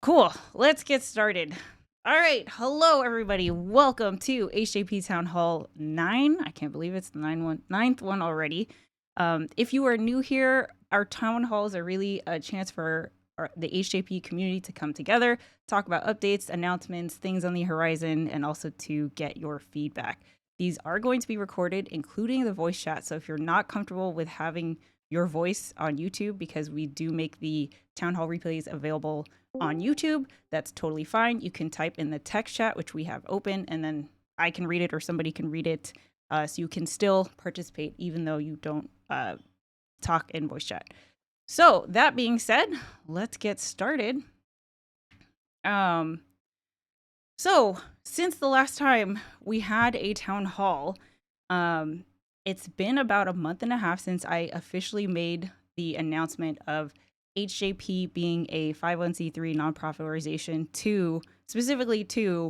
Cool. Let's get started. All right. Hello, everybody. Welcome to HJP Town Hall 9. I can't believe it's the ninth one already. If you are new here, our town halls are really a chance for the HJP community to come together, talk about updates, announcements, things on the horizon, and also to get your feedback. These are going to be recorded, including the voice chat. So if you're not comfortable with having your voice on YouTube, because we do make the town hall replays available on YouTube, that's totally fine. You can type in the text chat, which we have open, and then I can read it or somebody can read it. So you can still participate even though you don't talk in voice chat. So that being said, let's get started. So since the last time we had a town hall, it's been about a month and a half since I officially made the announcement of HJP being a 501c3 nonprofit organization specifically to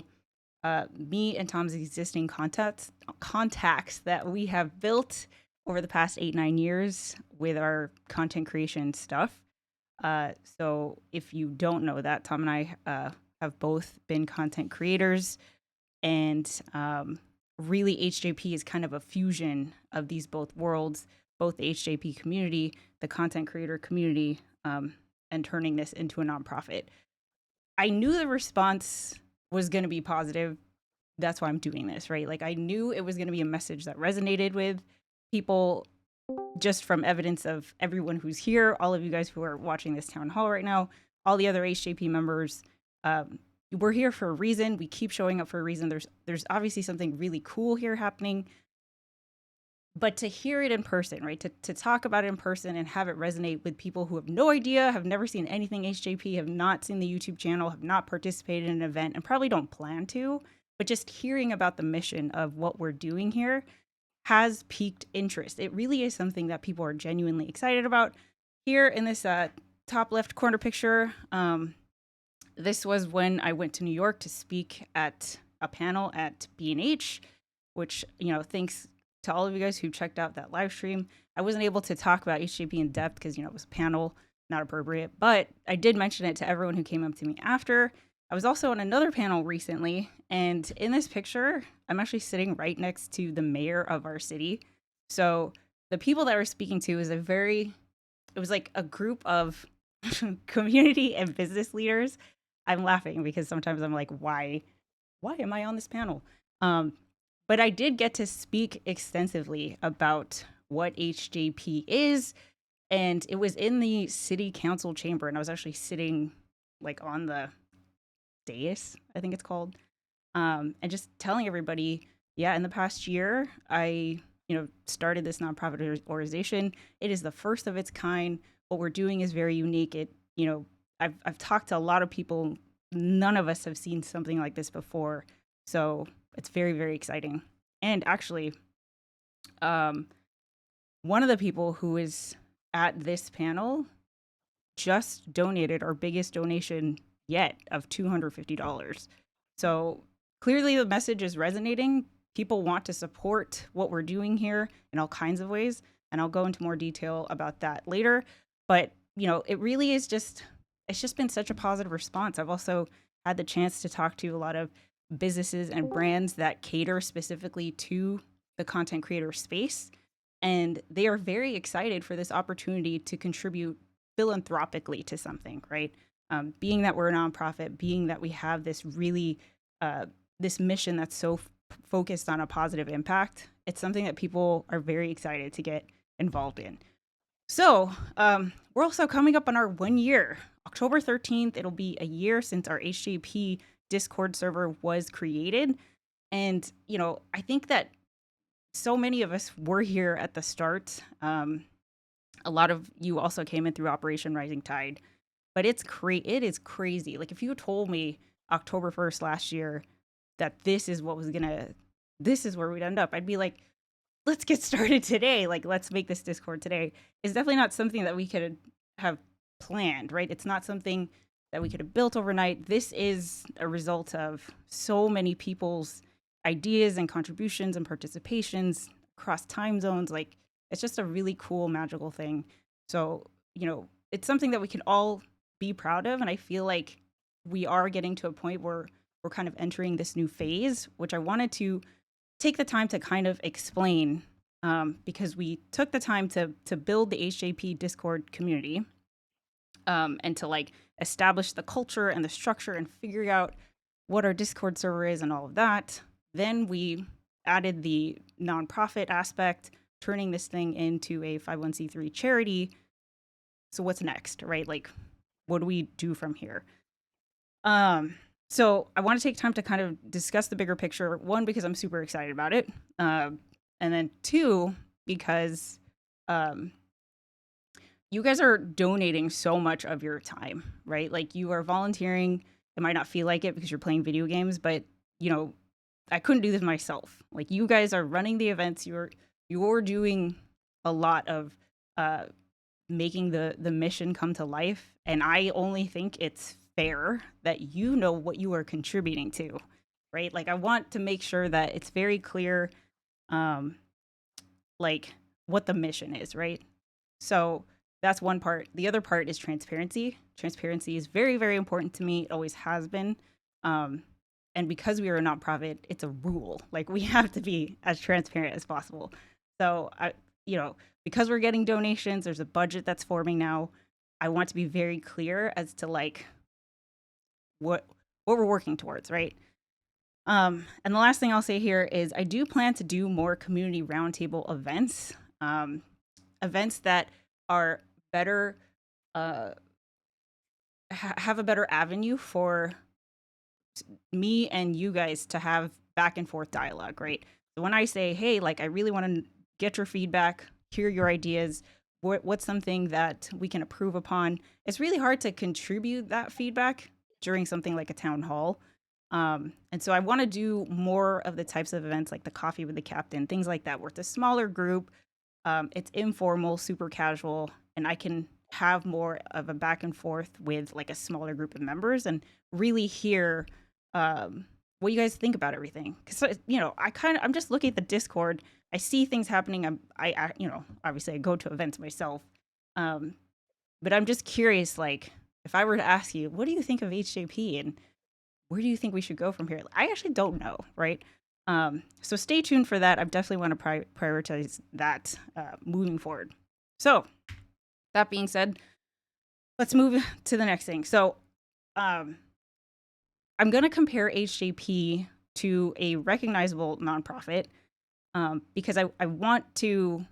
me and Tom's existing contacts that we have built over the past 8-9 years with our content creation stuff. So if you don't know that, Tom and I have both been content creators, and really HJP is kind of a fusion of these both worlds, both the HJP community, the content creator community, and turning this into a nonprofit. I knew the response was going to be positive. That's why I'm doing this, right? Like, I knew it was going to be a message that resonated with people just from evidence of everyone who's here, all of you guys who are watching this town hall right now, all the other HJP members. We're here for a reason. We keep showing up for a reason. There's obviously something really cool here happening. But to hear it in person, right? To talk about it in person and have it resonate with people who have no idea, have never seen anything HJP, have not seen the YouTube channel, have not participated in an event, and probably don't plan to, but just hearing about the mission of what we're doing here has piqued interest. It really is something that people are genuinely excited about. Here in this top left corner picture, this was when I went to New York to speak at a panel at B&H, which, thanks to all of you guys who checked out that live stream. I wasn't able to talk about HJP in depth because, it was a panel, not appropriate, but I did mention it to everyone who came up to me after. I was also on another panel recently, and in this picture, I'm actually sitting right next to the mayor of our city. So the people that we're speaking to it was like a group of community and business leaders. I'm laughing because sometimes I'm like, why am I on this panel? But I did get to speak extensively about what HJP is, and it was in the city council chamber, and I was actually sitting like on the dais, I think it's called, and just telling everybody, yeah, in the past year, I started this nonprofit organization. It is the first of its kind. What we're doing is very unique. I've talked to a lot of people. None of us have seen something like this before. So it's very, very exciting. And actually, one of the people who is at this panel just donated our biggest donation yet of $250. So clearly the message is resonating. People want to support what we're doing here in all kinds of ways. And I'll go into more detail about that later. But, it really is it's just been such a positive response. I've also had the chance to talk to a lot of businesses and brands that cater specifically to the content creator space. And they are very excited for this opportunity to contribute philanthropically to something, right? Being that we're a nonprofit, being that we have this really, this mission that's so focused on a positive impact, it's something that people are very excited to get involved in. So we're also coming up on our 1 year. October 13th, it'll be a year since our HJP Discord server was created. And, I think that so many of us were here at the start. A lot of you also came in through Operation Rising Tide. But it is crazy. Like, if you told me October 1st last year that this is where we'd end up, I'd be like, let's get started today. Like, let's make this Discord today. It's definitely not something that we could have planned, right? It's not something that we could have built overnight. This is a result of so many people's ideas and contributions and participations across time zones. Like, it's just a really cool, magical thing. So, it's something that we can all be proud of. And I feel like we are getting to a point where we're kind of entering this new phase, which I wanted to take the time to kind of explain, because we took the time to build the HJP Discord community, and to like establish the culture and the structure and figure out what our Discord server is and all of that. Then we added the nonprofit aspect, turning this thing into a 501c3 charity. So what's next, right? Like, what do we do from here? So I want to take time to kind of discuss the bigger picture. One, because I'm super excited about it, and then two, because you guys are donating so much of your time, right? Like you are volunteering. It might not feel like it because you're playing video games, but you know, I couldn't do this myself. Like you guys are running the events. You're doing a lot of making the mission come to life, and I only think it's fair that you know what you are contributing to, right? Like I want to make sure that it's very clear, um, like what the mission is, right? So that's one part. The other part is transparency. Transparency is very, very important to me. It always has been. And because we are a nonprofit, it's a rule. Like we have to be as transparent as possible. So because we're getting donations, there's a budget that's forming now. I want to be very clear as to like what we're working towards, right? And the last thing I'll say here is I do plan to do more community roundtable events, events that are better, have a better avenue for me and you guys to have back and forth dialogue, right? So when I say, hey, like I really want to get your feedback, hear your ideas, what's something that we can improve upon, it's really hard to contribute that feedback during something like a town hall. And so I want to do more of the types of events like the coffee with the captain, things like that, where it's a smaller group, it's informal, super casual, and I can have more of a back and forth with like a smaller group of members and really hear what you guys think about everything. Because I'm just looking at the Discord. I see things happening. I obviously I go to events myself, but I'm just curious. Like, if I were to ask you, what do you think of HJP and where do you think we should go from here? I actually don't know, right? So stay tuned for that. I definitely want to prioritize that moving forward. So that being said, let's move to the next thing. So I'm going to compare HJP to a recognizable nonprofit, because I want to,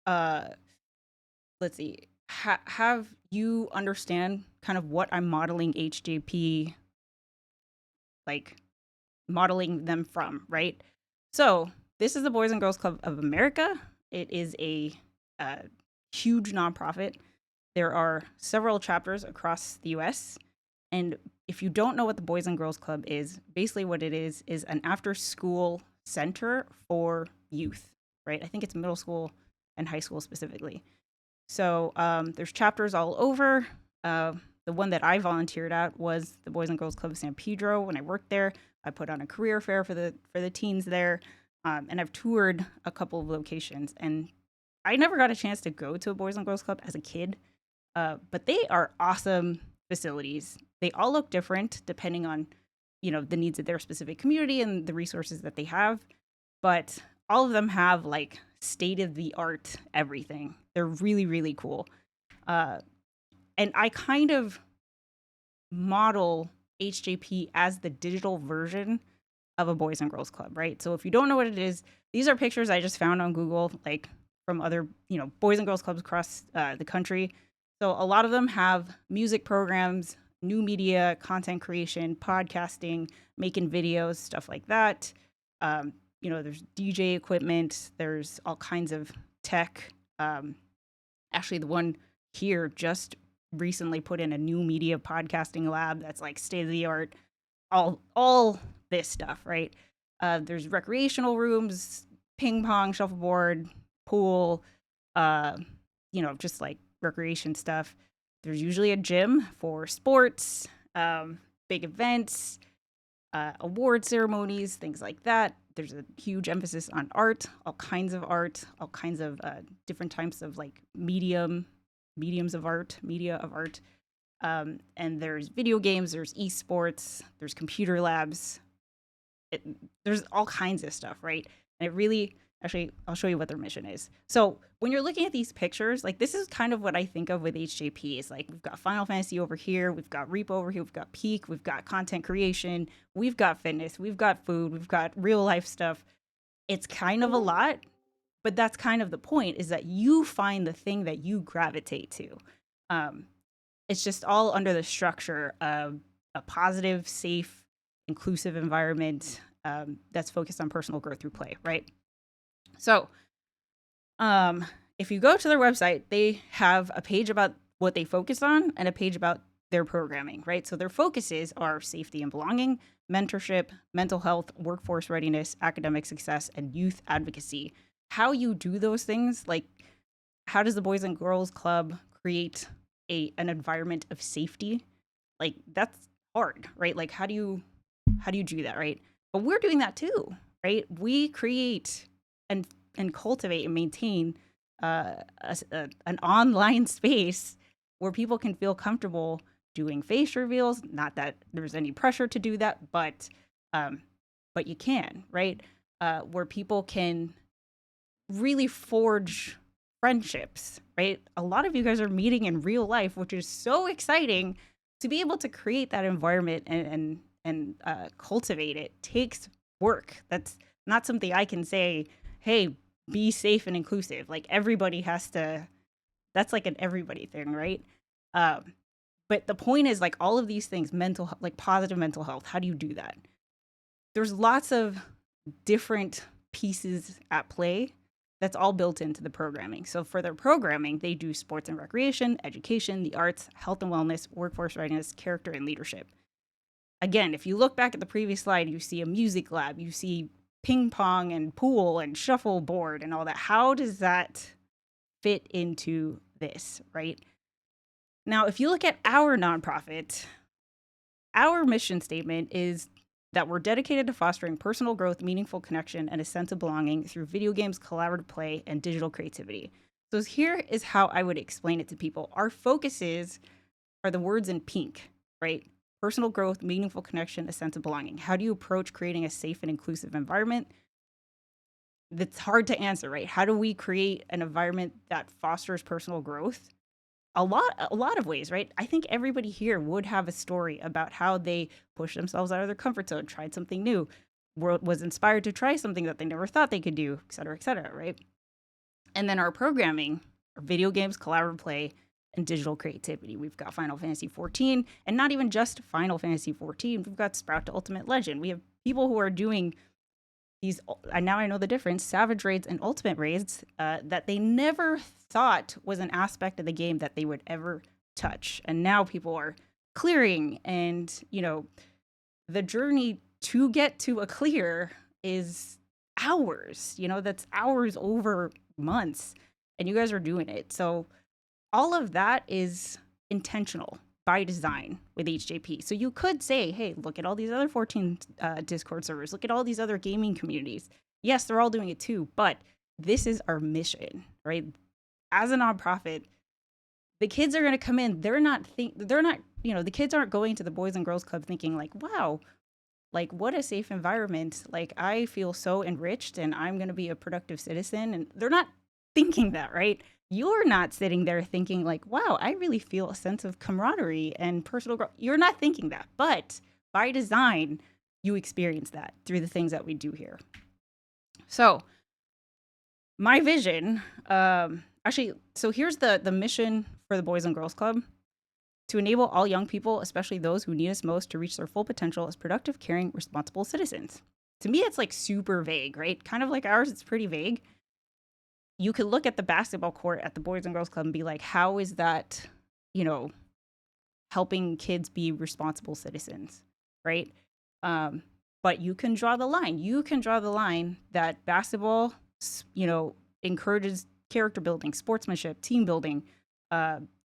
let's see, have you understand kind of what I'm modeling HJP, like modeling them from, right? So this is the Boys and Girls Club of America. It is a huge nonprofit. There are several chapters across the US. And if you don't know what the Boys and Girls Club is, basically what it is an after-school center for youth, right? I think it's middle school and high school specifically. So there's chapters all over. The one that I volunteered at was the Boys and Girls Club of San Pedro. When I worked there, I put on a career fair for the teens there, and I've toured a couple of locations. And I never got a chance to go to a Boys and Girls Club as a kid, but they are awesome facilities. They all look different depending on the needs of their specific community and the resources that they have, but all of them have like state of the art everything. They're really, really cool. And I kind of model HJP as the digital version of a Boys and Girls Club, right? So if you don't know what it is, these are pictures I just found on Google, like from other, Boys and Girls Clubs across the country. So a lot of them have music programs, new media, content creation, podcasting, making videos, stuff like that. There's DJ equipment, there's all kinds of tech. Actually, the one here just recently put in a new media podcasting lab that's like state of the art, all this stuff, right? There's recreational rooms, ping pong, shuffleboard, pool, just like recreation stuff. There's usually a gym for sports, big events, award ceremonies, things like that. There's a huge emphasis on art, all kinds of different types of like media of art. And there's video games, there's esports, there's computer labs, it, there's all kinds of stuff, right? And it really, actually, I'll show you what their mission is. So when you're looking at these pictures, like this is kind of what I think of with HJP. It's like we've got Final Fantasy over here, we've got Repo over here, we've got Peak, we've got content creation, we've got fitness, we've got food, we've got real life stuff. It's kind of a lot, but that's kind of the point, is that you find the thing that you gravitate to. Um, it's just all under the structure of a positive, safe, inclusive environment that's focused on personal growth through play, right? So, if you go to their website, they have a page about what they focus on and a page about their programming, right? So their focuses are safety and belonging, mentorship, mental health, workforce readiness, academic success, and youth advocacy. How you do those things, like how does the Boys and Girls Club create an environment of safety? Like that's hard, right? Like how do you do that, right? But we're doing that too, right? We create and cultivate and maintain an online space where people can feel comfortable doing face reveals. Not that there's any pressure to do that, but you can, right? Where people can really forge friendships, right? A lot of you guys are meeting in real life, which is so exciting. To be able to create that environment and cultivate it takes work. That's not something I can say, hey, be safe and inclusive. Like everybody has to, that's like an everybody thing, right? But the point is, like, all of these things, like positive mental health, how do you do that? There's lots of different pieces at play that's all built into the programming. So for their programming, they do sports and recreation, education, the arts, health and wellness, workforce readiness, character, and leadership. Again, if you look back at the previous slide, you see a music lab, you see ping pong and pool and shuffleboard and all that. How does that fit into this, right? Now, if you look at our nonprofit, our mission statement is that we're dedicated to fostering personal growth, meaningful connection, and a sense of belonging through video games, collaborative play, and digital creativity. So here is how I would explain it to people. Our focuses are the words in pink, right? Personal growth, meaningful connection, a sense of belonging. How do you approach creating a safe and inclusive environment? That's hard to answer, right? How do we create an environment that fosters personal growth? A lot of ways, right? I think everybody here would have a story about how they pushed themselves out of their comfort zone, tried something new, was inspired to try something that they never thought they could do, et cetera, right? And then our programming, our video games, collaborative play, and digital creativity. We've got Final Fantasy XIV, and not even just Final Fantasy XIV. We've got Sprout to Ultimate Legend. We have people who are doing these, and now I know the difference, savage raids and ultimate raids that they never thought was an aspect of the game that they would ever touch. And now people are clearing, and, you know, the journey to get to a clear is hours, you know, that's hours over months, and you guys are doing it. So all of that is intentional by design with HJP. So you could say, hey, look at all these other 14 Discord servers. Look at all these other gaming communities. Yes, they're all doing it too, but this is our mission, right? As a nonprofit, the kids are going to come in. The kids aren't going to the Boys and Girls Club thinking like, wow, like what a safe environment. Like I feel so enriched and I'm going to be a productive citizen. And they're not thinking that, right? You're not sitting there thinking like, wow, I really feel a sense of camaraderie and personal growth. You're not thinking that, but by design, you experience that through the things that we do here. So my vision, so here's the mission for the Boys and Girls Club: to enable all young people, especially those who need us most, to reach their full potential as productive, caring, responsible citizens. To me, it's like super vague, right? Kind of like ours, it's pretty vague. You could look at the basketball court at the Boys and Girls Club and be like, how is that, you know, helping kids be responsible citizens, right? But you can draw the line. You can draw the line that basketball, you know, encourages character building, sportsmanship, team building,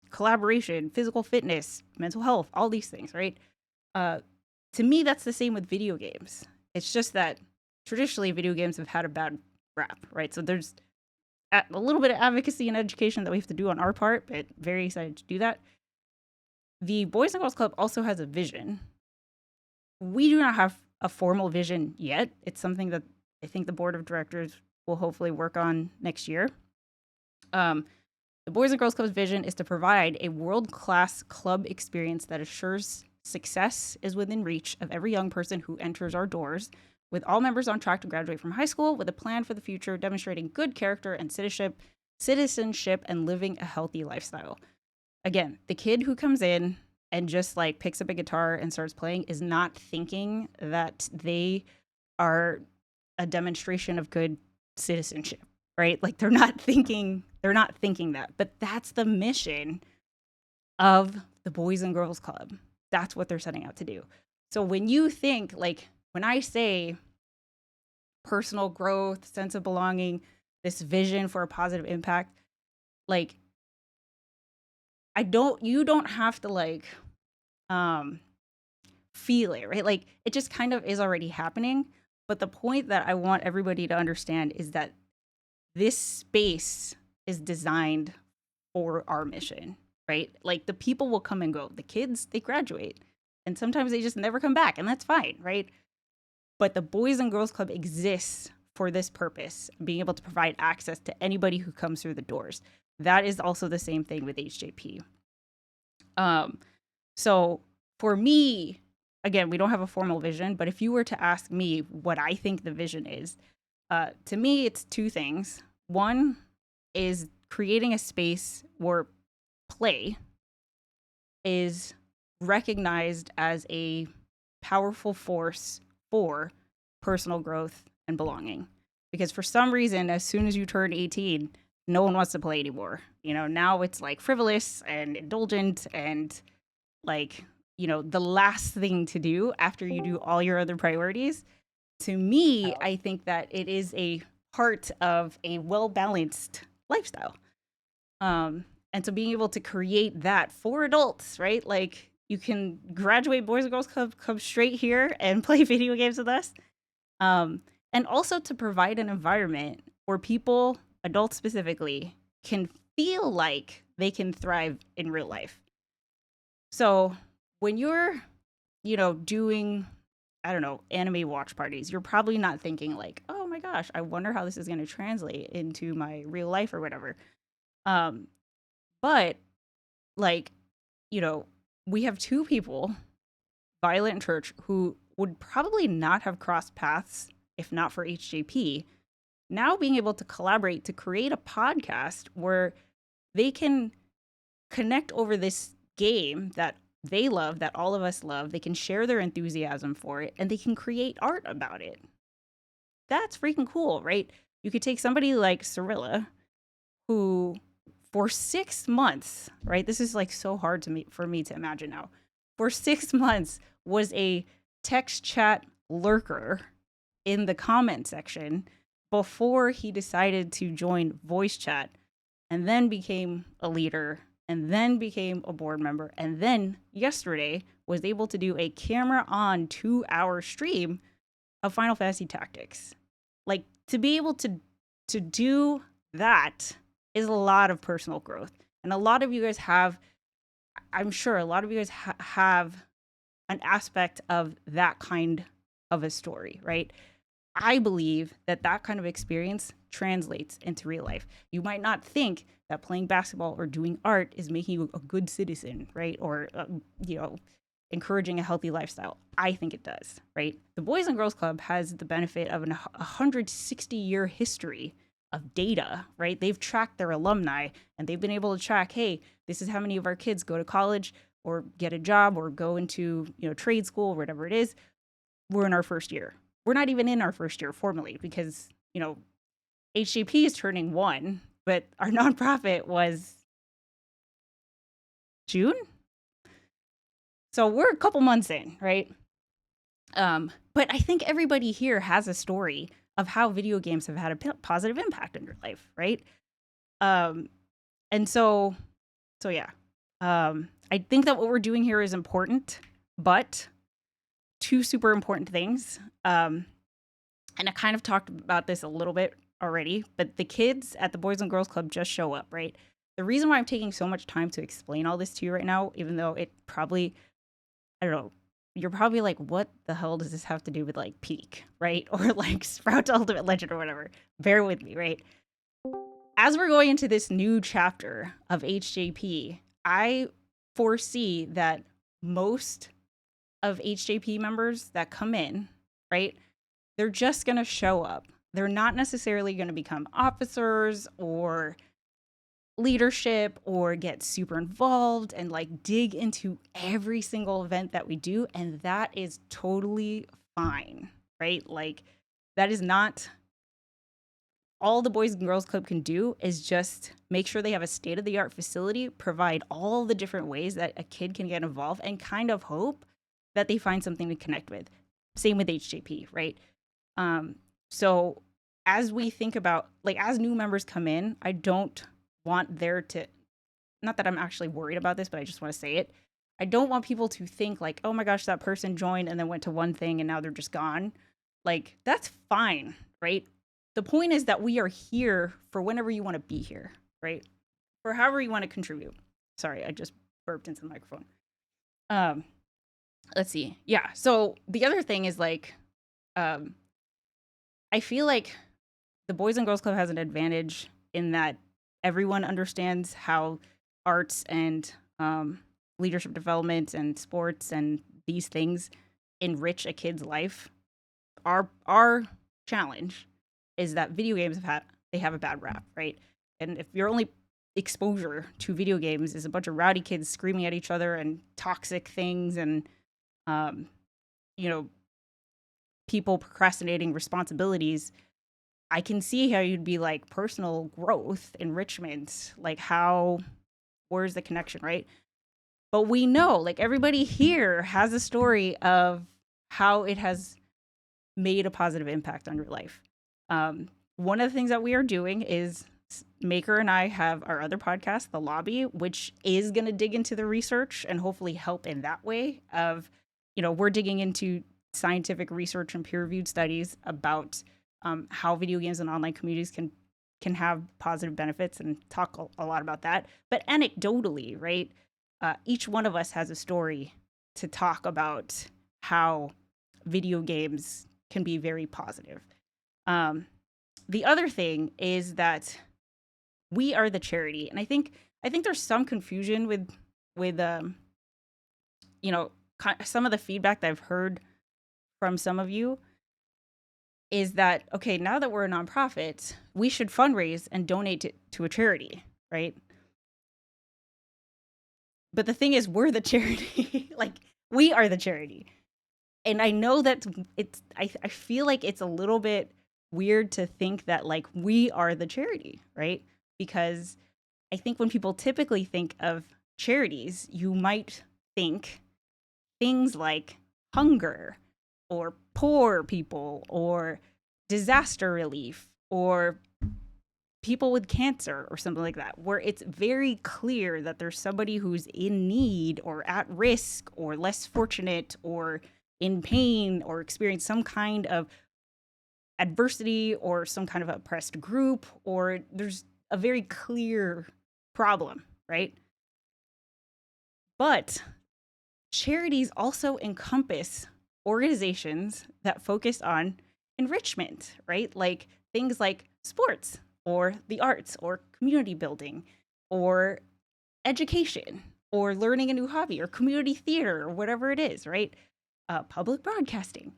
collaboration, physical fitness, mental health, all these things, right? To me, that's the same with video games. It's just that traditionally video games have had a bad rap, right? So there's a little bit of advocacy and education that we have to do on our part, but very excited to do that. The Boys and Girls Club also has a vision. We do not have a formal vision yet. It's something that I think the board of directors will hopefully work on next year. The Boys and Girls Club's vision is to provide a world-class club experience that assures success is within reach of every young person who enters our doors, with all members on track to graduate from high school with a plan for the future, demonstrating good character and citizenship and living a healthy lifestyle. Again, the kid who comes in and just like picks up a guitar and starts playing is not thinking that they are a demonstration of good citizenship, right? Like they're not thinking that. But that's the mission of the Boys and Girls Club. That's what they're setting out to do. So when you think, like, when I say personal growth, sense of belonging, this vision for a positive impact, like, you don't have to like feel it, right? Like it just kind of is already happening. But the point that I want everybody to understand is that this space is designed for our mission, right? Like the people will come and go. The kids, they graduate. And sometimes they just never come back, and that's fine, right? But the Boys and Girls Club exists for this purpose, being able to provide access to anybody who comes through the doors. That is also the same thing with HJP. So for me, again, we don't have a formal vision, but if you were to ask me what I think the vision is, to me, it's two things. One is creating a space where play is recognized as a powerful force for personal growth and belonging. Because for some reason, as soon as you turn 18, no one wants to play anymore. You know, now it's like frivolous and indulgent and like, you know, the last thing to do after you do all your other priorities. To me, I think that it is a part of a well-balanced lifestyle. And so being able to create that for adults, right? Like you can graduate Boys and Girls Club, come straight here and play video games with us. And also to provide an environment where people, adults specifically, can feel like they can thrive in real life. So when you're, you know, doing, I don't know, anime watch parties, you're probably not thinking like, oh my gosh, I wonder how this is going to translate into my real life or whatever. But like, you know, we have two people, Violet and Church, who would probably not have crossed paths if not for HJP. Now being able to collaborate to create a podcast where they can connect over this game that they love, that all of us love. They can share their enthusiasm for it, and they can create art about it. That's freaking cool, right? You could take somebody like Cirilla, who for 6 months, right? This is like so hard for me to imagine now. For 6 months was a text chat lurker in the comment section before he decided to join voice chat, and then became a leader, and then became a board member, and then yesterday was able to do a camera on 2-hour stream of Final Fantasy Tactics. Like, to be able to do that is a lot of personal growth. And a lot of you guys have, I'm sure a lot of you guys have an aspect of that kind of a story, right? I believe that that kind of experience translates into real life. You might not think that playing basketball or doing art is making you a good citizen, right? Or, you know, encouraging a healthy lifestyle. I think it does, right? The Boys and Girls Club has the benefit of a 160-year history of data, right? They've tracked their alumni, and they've been able to track, hey, this is how many of our kids go to college or get a job or go into, you know, trade school, whatever it is. We're in our first year. We're not even in our first year formally because, you know, HJP is turning 1, but our nonprofit was June. So we're a couple months in, right? But I think everybody here has a story of how video games have had a positive impact in your life, right? And so yeah. I think that what we're doing here is important, but two super important things. And I kind of talked about this a little bit already, but the kids at the Boys and Girls Club just show up, right? the reason why I'm taking so much time to explain all this to you right now, even though it probably, I don't know, you're probably like, what the hell does this have to do with like Peak, right? Or like Sprout Ultimate Legend or whatever. Bear with me, right? As we're going into this new chapter of HJP, I foresee that most of HJP members that come in, right, they're just going to show up. They're not necessarily going to become officers or leadership or get super involved and like dig into every single event that we do. And that is totally fine, right? Like, that is not all the Boys and Girls Club can do is just make sure they have a state of the art facility, provide all the different ways that a kid can get involved, and kind of hope that they find something to connect with. Same with HJP, right? So as we think about, like, as new members come in, I don't want there to, not that I'm actually worried about this, but I just want to say it. I don't want people to think like, oh my gosh, that person joined and then went to one thing and now they're just gone. Like, that's fine, right? The point is that we are here for whenever you want to be here, right? For however you want to contribute. Sorry, I just burped into the microphone. Let's see. Yeah. So the other thing is like, I feel like the Boys and Girls Club has an advantage in that everyone understands how arts and leadership development and sports and these things enrich a kid's life. Our challenge is that video games have a bad rap, right? And if your only exposure to video games is a bunch of rowdy kids screaming at each other and toxic things and you know, people procrastinating responsibilities, I can see how you'd be like, personal growth, enrichment, like where's the connection, right? But we know, like, everybody here has a story of how it has made a positive impact on your life. One of the things that we are doing is Maker and I have our other podcast, The Lobby, which is going to dig into the research and hopefully help in that way of, we're digging into scientific research and peer-reviewed studies about how video games and online communities can have positive benefits, and talk a lot about that. But anecdotally, right, each one of us has a story to talk about how video games can be very positive. The other thing is that we are the charity, and I think there's some confusion with some of the feedback that I've heard from some of you is that, okay, now that we're a nonprofit, we should fundraise and donate to a charity, right? But the thing is, we're the charity. Like, we are the charity. And I know that I feel like it's a little bit weird to think that, like, we are the charity, right? Because I think when people typically think of charities, you might think things like hunger or poor people or disaster relief or people with cancer or something like that, where it's very clear that there's somebody who's in need or at risk or less fortunate or in pain or experience some kind of adversity or some kind of oppressed group, or there's a very clear problem, right? But charities also encompass organizations that focus on enrichment, right? Like things like sports or the arts or community building or education or learning a new hobby or community theater or whatever it is, right? Public broadcasting.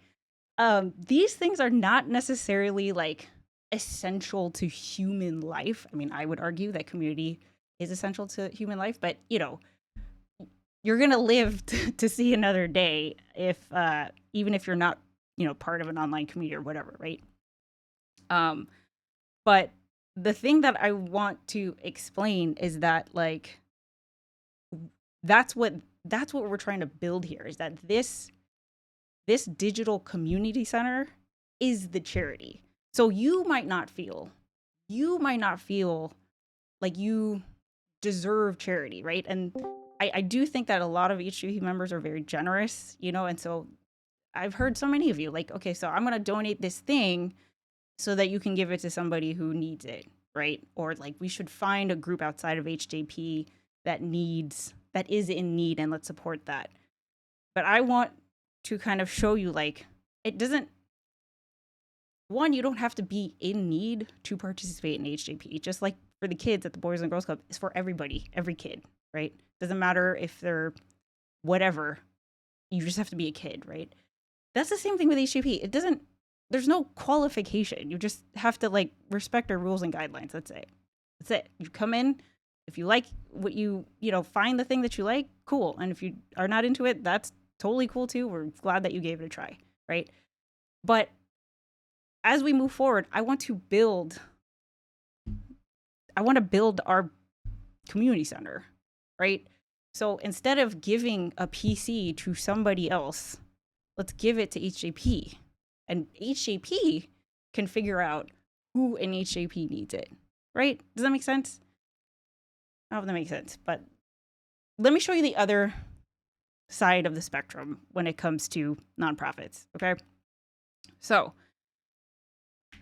These things are not necessarily like essential to human life. I mean, I would argue that community is essential to human life, but you're going to live to see another day if even if you're not, part of an online community or whatever, right? But the thing that I want to explain is that, like, that's what we're trying to build here, is that this digital community center is the charity. So you might not feel like you deserve charity, right? And I do think that a lot of HJP members are very generous, and so I've heard so many of you like, okay, so I'm going to donate this thing so that you can give it to somebody who needs it, right? Or like we should find a group outside of HJP that is in need, and let's support that. But I want to kind of show you, like, it doesn't, one, you don't have to be in need to participate in HJP. Just like for the kids at the Boys and Girls Club, it's for everybody, every kid, right? Doesn't matter if they're whatever, you just have to be a kid, right? That's the same thing with HJP. It doesn't, there's no qualification. You just have to like respect our rules and guidelines. That's it. That's it. You come in, if you like what you find the thing that you like, cool. And if you are not into it, that's totally cool too. We're glad that you gave it a try, right? But as we move forward, I want to build our community center, right? So instead of giving a PC to somebody else, let's give it to HJP. And HJP can figure out who in HJP needs it, right? Does that make sense? I don't know if that makes sense, but let me show you the other side of the spectrum when it comes to nonprofits, okay? So,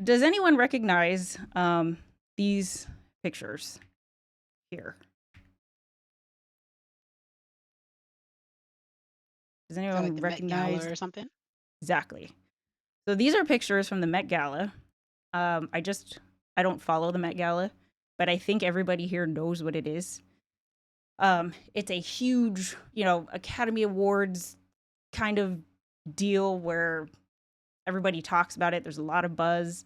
does anyone recognize these pictures here? Does anyone like the recognize? Met Gala or something? Exactly. So these are pictures from the Met Gala. I don't follow the Met Gala, but I think everybody here knows what it is. It's a huge, Academy Awards kind of deal where everybody talks about it. There's a lot of buzz,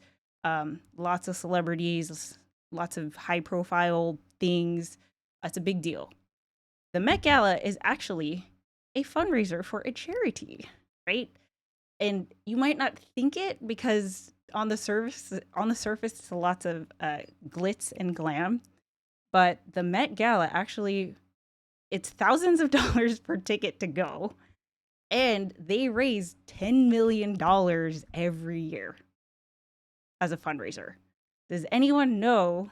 lots of celebrities, lots of high profile things. It's a big deal. The Met Gala is actually a fundraiser for a charity, right? And you might not think it because on the surface, it's lots of glitz and glam. But the Met Gala actually, it's thousands of dollars per ticket to go. And they raise $10 million every year as a fundraiser. Does anyone know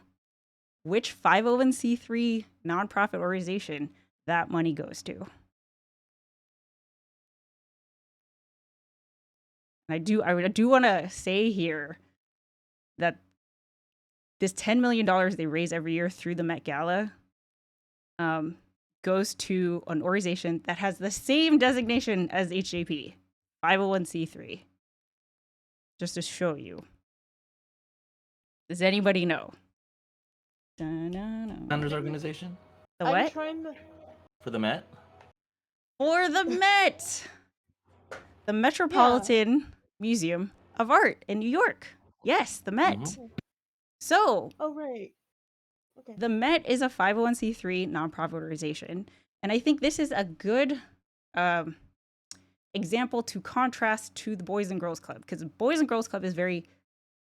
which 501c3 nonprofit organization that money goes to? And I do want to say here that this $10 million they raise every year through the Met Gala goes to an organization that has the same designation as HJP, 501c3. Just to show you. Does anybody know? Founders Organization? The what? For the Met? For the Met! The Metropolitan Museum of Art in New York. Yes, the Met. Mm-hmm. So, Oh, right. Okay. the Met is a 501c3 nonprofit organization. And I think this is a good example to contrast to the Boys and Girls Club, because the Boys and Girls Club is very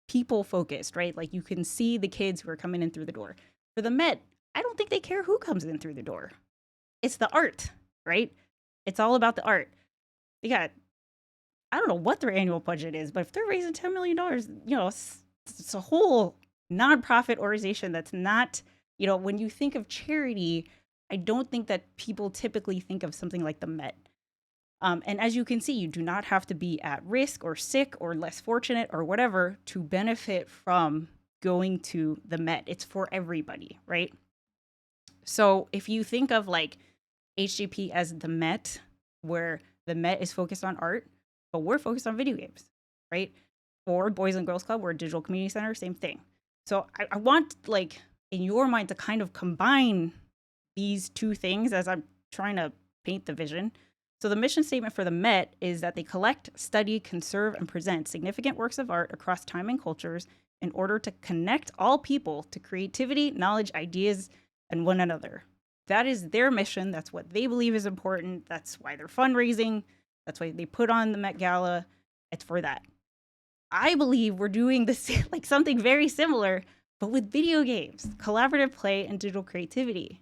people focused, right? Like you can see the kids who are coming in through the door. For the Met, I don't think they care who comes in through the door. It's the art, right? It's all about the art. They got, I don't know what their annual budget is, but if they're raising $10 million, it's a whole nonprofit organization that's not, when you think of charity, I don't think that people typically think of something like the Met. And as you can see, you do not have to be at risk or sick or less fortunate or whatever to benefit from going to the Met. It's for everybody, right? So if you think of like HJP as the Met, where the Met is focused on art, but we're focused on video games, right? Or Boys and Girls Club, we're a digital community center, same thing. So I want, like, in your mind to kind of combine these two things as I'm trying to paint the vision. So the mission statement for the Met is that they collect, study, conserve, and present significant works of art across time and cultures in order to connect all people to creativity, knowledge, ideas, and one another. That is their mission. That's what they believe is important. That's why they're fundraising. That's why they put on the Met Gala. It's for that. I believe we're doing this, like something very similar, but with video games, collaborative play, and digital creativity,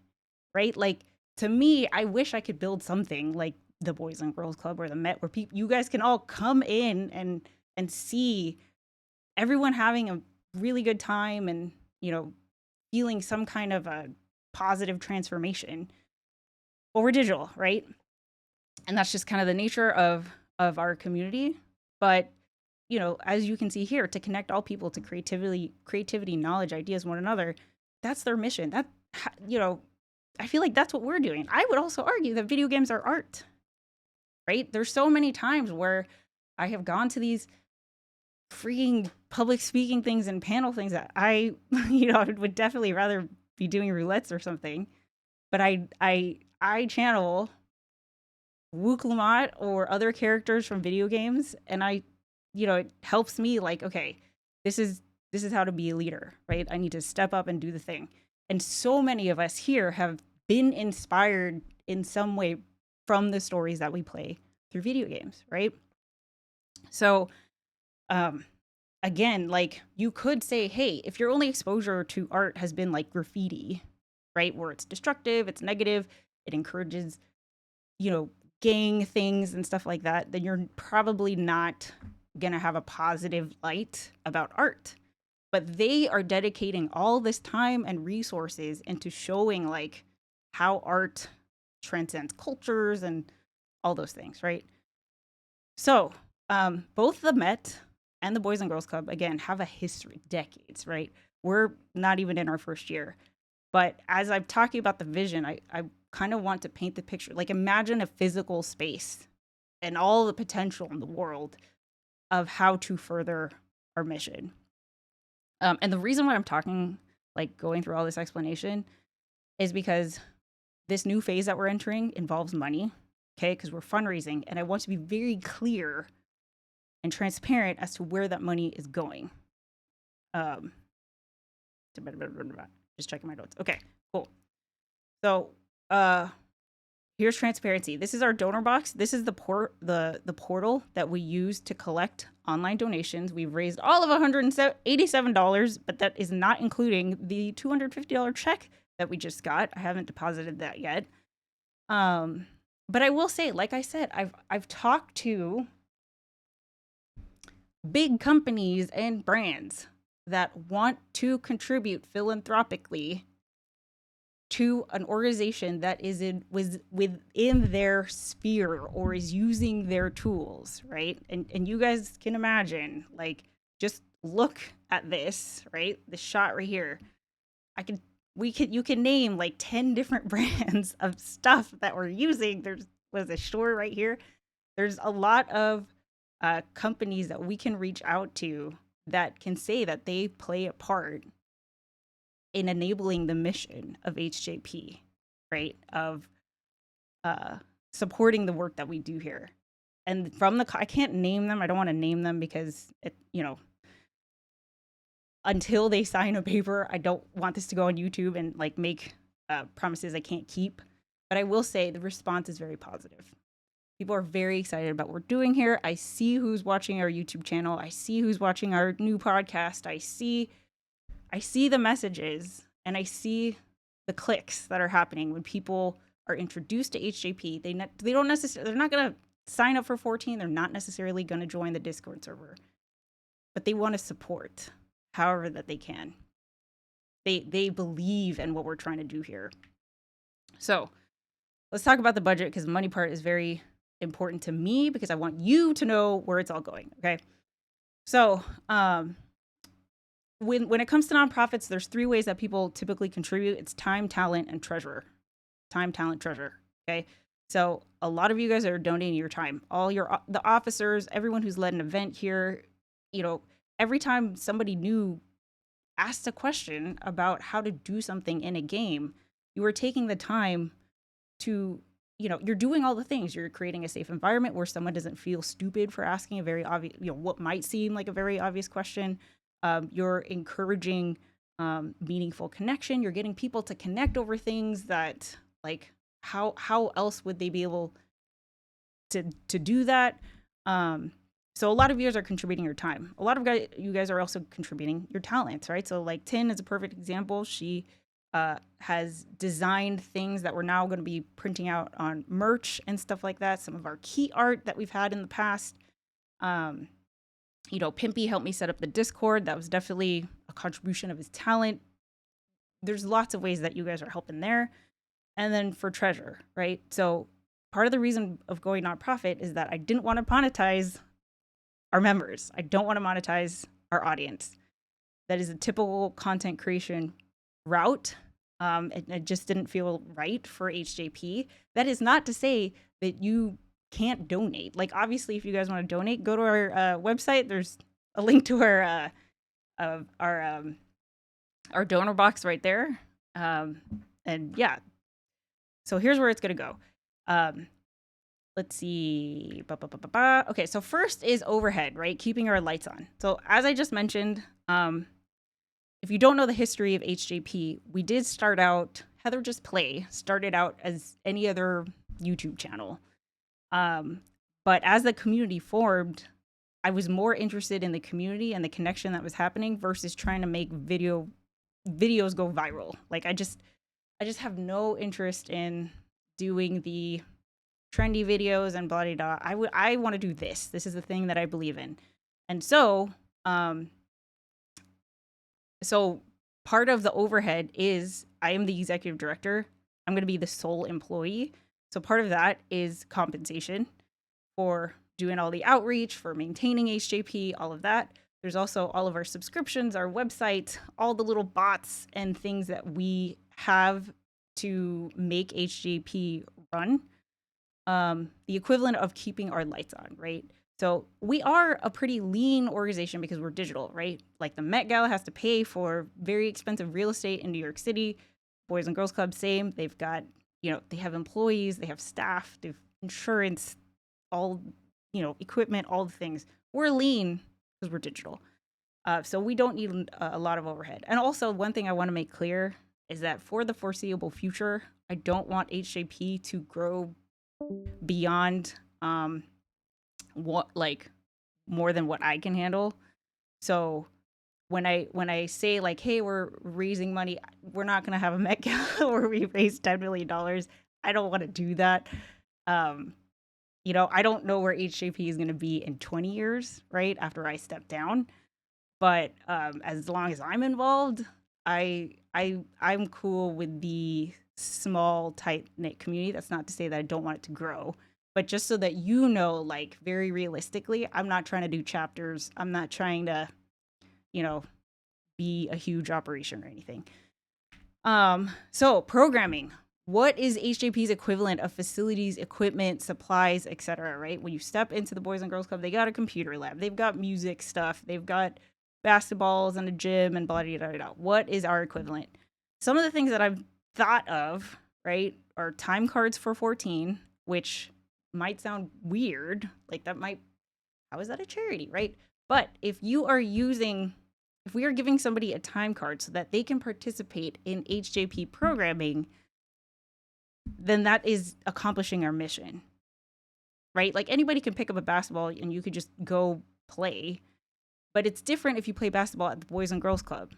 right? Like, to me, I wish I could build something like the Boys and Girls Club or the Met, where you guys can all come in and see everyone having a really good time and, feeling some kind of a positive transformation. But we're digital, right? And that's just kind of the nature of our community. But as you can see here, to connect all people to creativity, knowledge, ideas, one another. That's their mission. I feel like that's what we're doing. I would also argue that video games are art, right? There's so many times where I have gone to these freaking public speaking things and panel things that I, would definitely rather be doing roulettes or something. But I channel Wook Lamont or other characters from video games, and it helps me like, okay, this is how to be a leader, right? I need to step up and do the thing. And so many of us here have been inspired in some way from the stories that we play through video games, right? So, again, like you could say, hey, if your only exposure to art has been like graffiti, right, where it's destructive, it's negative, it encourages, gang things and stuff like that, then you're probably not going to have a positive light about art. But they are dedicating all this time and resources into showing like how art transcends cultures and all those things, right? So, both the Met and the Boys and Girls Club, again, have a history, decades, right? We're not even in our first year. But as I'm talking about the vision, I kind of want to paint the picture. Like, imagine a physical space and all the potential in the world of how to further our mission. And the reason why I'm talking, like going through all this explanation, is because this new phase that we're entering involves money, okay? Because we're fundraising, and I want to be very clear and transparent as to where that money is going. Just checking my notes. Okay, cool. So, here's transparency. This is our donor box. This is the portal that we use to collect online donations. We've raised all of $187, but that is not including the $250 check that we just got. I haven't deposited that yet. But I will say, like I said, I've talked to big companies and brands that want to contribute philanthropically to an organization that was within their sphere or is using their tools, right? And you guys can imagine, like, just look at this, right? The shot right here. You can name like 10 different brands of stuff that we're using. Was a store right here. There's a lot of companies that we can reach out to that can say that they play a part in enabling the mission of HJP, right? Of supporting the work that we do here. And I can't name them. I don't want to name them because until they sign a paper, I don't want this to go on YouTube and like make promises I can't keep. But I will say the response is very positive. People are very excited about what we're doing here. I see who's watching our YouTube channel. I see who's watching our new podcast. I see the messages and I see the clicks that are happening when people are introduced to HJP. They're not going to sign up for 14. They're not necessarily going to join the Discord server, but they want to support however that they can. They believe in what we're trying to do here. So let's talk about the budget, because the money part is very important to me because I want you to know where it's all going. Okay. So, when it comes to nonprofits, there's 3 ways that people typically contribute. It's time, talent, and treasure. Time, talent, treasure. Okay. So a lot of you guys are donating your time. The officers, everyone who's led an event here, every time somebody new asked a question about how to do something in a game, you are taking the time to, you're doing all the things. You're creating a safe environment where someone doesn't feel stupid for asking a very obvious, what might seem like a very obvious question. You're encouraging meaningful connection. You're getting people to connect over things that, like, how else would they be able to do that? So a lot of you guys are contributing your time. A lot of you guys are also contributing your talents, right? So like Tin is a perfect example. She has designed things that we're now going to be printing out on merch and stuff like that. Some of our key art that we've had in the past. Pimpy helped me set up the Discord. That was definitely a contribution of his talent. There's lots of ways that you guys are helping there. And then for treasure, right? So part of the reason of going nonprofit is that I didn't want to monetize our members. I don't want to monetize our audience. That is a typical content creation route. It just didn't feel right for HJP. That is not to say that you can't donate. Like, obviously, if you guys want to donate, go to our website. There's a link to our donor box right there. And yeah, so here's where it's gonna go. Let's see. Okay, so first is overhead, right? Keeping our lights on. So as I just mentioned, if you don't know the history of HJP, we did start out, HeatherJustPlay started out as any other YouTube channel. But as the community formed, I was more interested in the community and the connection that was happening versus trying to make videos go viral. Like, I just have no interest in doing the trendy videos and blah, blah, blah. I want to do this. This is the thing that I believe in. And so, so part of the overhead is I am the executive director. I'm going to be the sole employee. So part of that is compensation for doing all the outreach, for maintaining HJP, all of that. There's also all of our subscriptions, our website, all the little bots and things that we have to make HJP run. The equivalent of keeping our lights on, right? So we are a pretty lean organization because we're digital, right? Like, the Met Gala has to pay for very expensive real estate in New York City. Boys and Girls Club, same. They've got, they have employees, they have staff, they have insurance, all, equipment, all the things. We're lean because we're digital. So we don't need a lot of overhead. And also, one thing I want to make clear is that for the foreseeable future, I don't want HJP to grow beyond more than what I can handle. So when I say, like, hey, we're raising money, we're not gonna have a Met Gala where we raise $10 million. I don't want to do that. I don't know where HJP is gonna be in 20 years, right after I step down. But as long as I'm involved, I'm cool with the small, tight-knit community. That's not to say that I don't want it to grow, but just so that like, very realistically, I'm not trying to do chapters. I'm not trying to, be a huge operation or anything. So programming. What is HJP's equivalent of facilities, equipment, supplies, etc., right? When you step into the Boys and Girls Club, they got a computer lab. They've got music stuff. They've got basketballs and a gym and blah, blah, blah, blah. What is our equivalent? Some of the things that I've thought of, right, are time cards for 14, which might sound weird. Like, how is that a charity, right? But if we are giving somebody a time card so that they can participate in HJP programming, then that is accomplishing our mission, right? Like, anybody can pick up a basketball and you could just go play. But it's different if you play basketball at the Boys and Girls Club,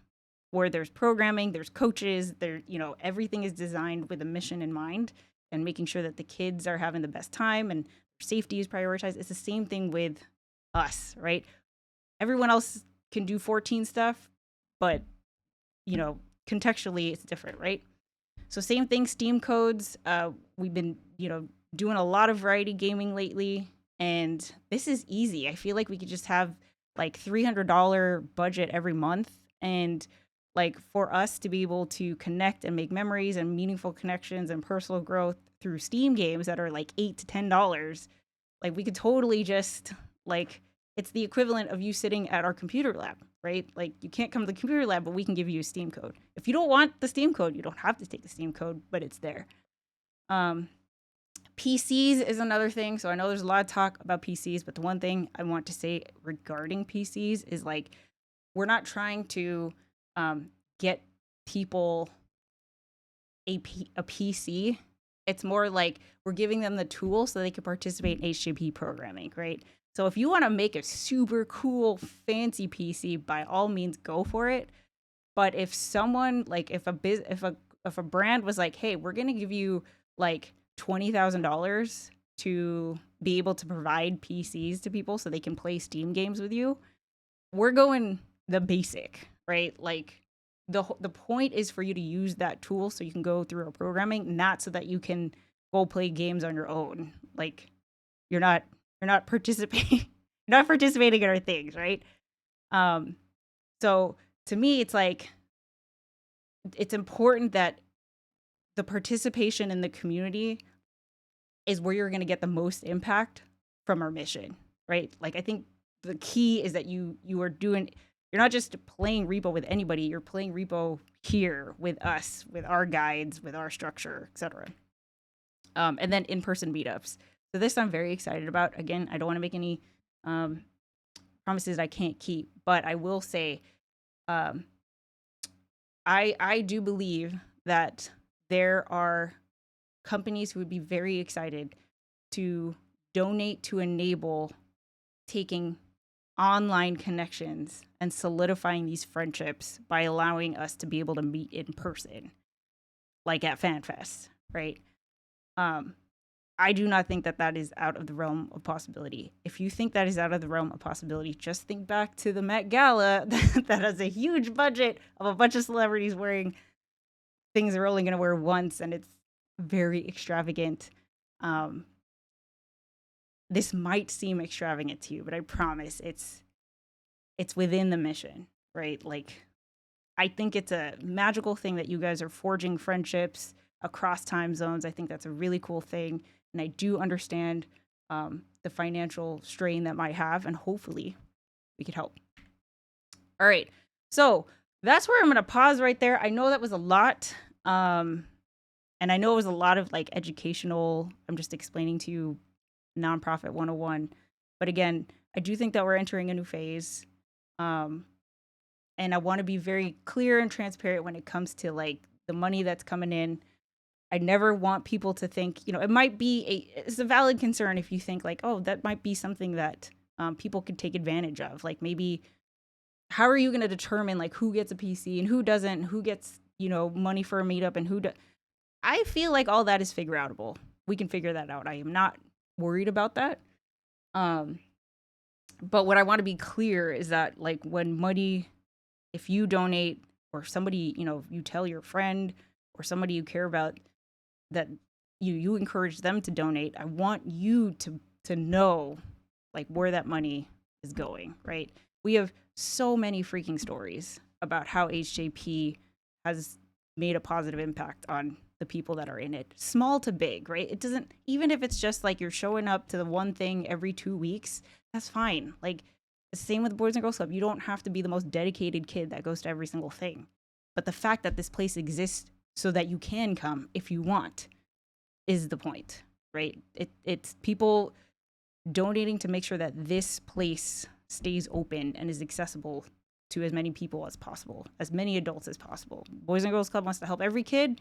where there's programming, there's coaches, everything is designed with a mission in mind and making sure that the kids are having the best time and safety is prioritized. It's the same thing with us, right? Everyone else can do 14 stuff, but, contextually it's different, right? So same thing, Steam codes. We've been, doing a lot of variety gaming lately, and this is easy. I feel like we could just have like $300 budget every month, and like, for us to be able to connect and make memories and meaningful connections and personal growth through Steam games that are like $8 to $10, like, we could totally just, like, it's the equivalent of you sitting at our computer lab, right? Like, you can't come to the computer lab, but we can give you a Steam code. If you don't want the Steam code, you don't have to take the Steam code, but it's there. PCs is another thing. So I know there's a lot of talk about PCs, but the one thing I want to say regarding PCs is, like, we're not trying to get people a PC. It's more like we're giving them the tools so they can participate in HJP programming, right? So if you want to make a super cool, fancy PC, by all means, go for it. But if someone, like, if a brand was like, hey, we're gonna give you like $20,000 to be able to provide PCs to people so they can play Steam games with you, we're going the basic, right? Like, the point is for you to use that tool so you can go through our programming, not so that you can go play games on your own. Like, you're not participating not participating in our things, right? Um, so to me, it's like it's important that the participation in the community is where you're going to get the most impact from our mission, right? Like I think the key is that you are doing you're not just playing repo with anybody, you're playing repo here with us, with our guides, with our structure, etc. And then in-person meetups. So this I'm very excited about. Again, I don't want to make any um, promises I can't keep, but I will say um, I do believe that there are companies who would be very excited to donate to enable taking online connections and solidifying these friendships by allowing us to be able to meet in person, like at FanFest, right? Um, I do not think that that is out of the realm of possibility. If you think that is out of the realm of possibility, just think back to the Met Gala that has a huge budget of a bunch of celebrities wearing things they're only going to wear once, and it's very extravagant. Um, this might seem extravagant to you, but I promise it's within the mission, right? Like I think it's a magical thing that you guys are forging friendships across time zones. I think that's a really cool thing, and I do understand the financial strain that might have, and hopefully we could help. All right, so that's where I'm gonna pause right there. I know that was a lot, and I know it was a lot of like educational. I'm just explaining to you nonprofit 101, but again, I do think that we're entering a new phase. Um, and I want to be very clear and transparent when it comes to like the money that's coming in. I never want people to think, it might be it's a valid concern if you think like, oh, that might be something that people could take advantage of. Like maybe, how are you going to determine like who gets a PC and who doesn't, who gets, money for a meetup and who I feel like all that is figure outable. We can figure that out. I am not worried about that. Um, but what I want to be clear is that like when money, if you donate or somebody, you tell your friend or somebody you care about that you encourage them to donate, I want you to know like where that money is going, right? We have so many freaking stories about how HJP has made a positive impact on the people that are in it, small to big, right? It doesn't, even if it's just like you're showing up to the one thing every 2 weeks, that's fine. Like, same with Boys and Girls Club. You don't have to be the most dedicated kid that goes to every single thing. But the fact that this place exists so that you can come if you want is the point, right? It's people donating to make sure that this place stays open and is accessible to as many people as possible, as many adults as possible. Boys and Girls Club wants to help every kid,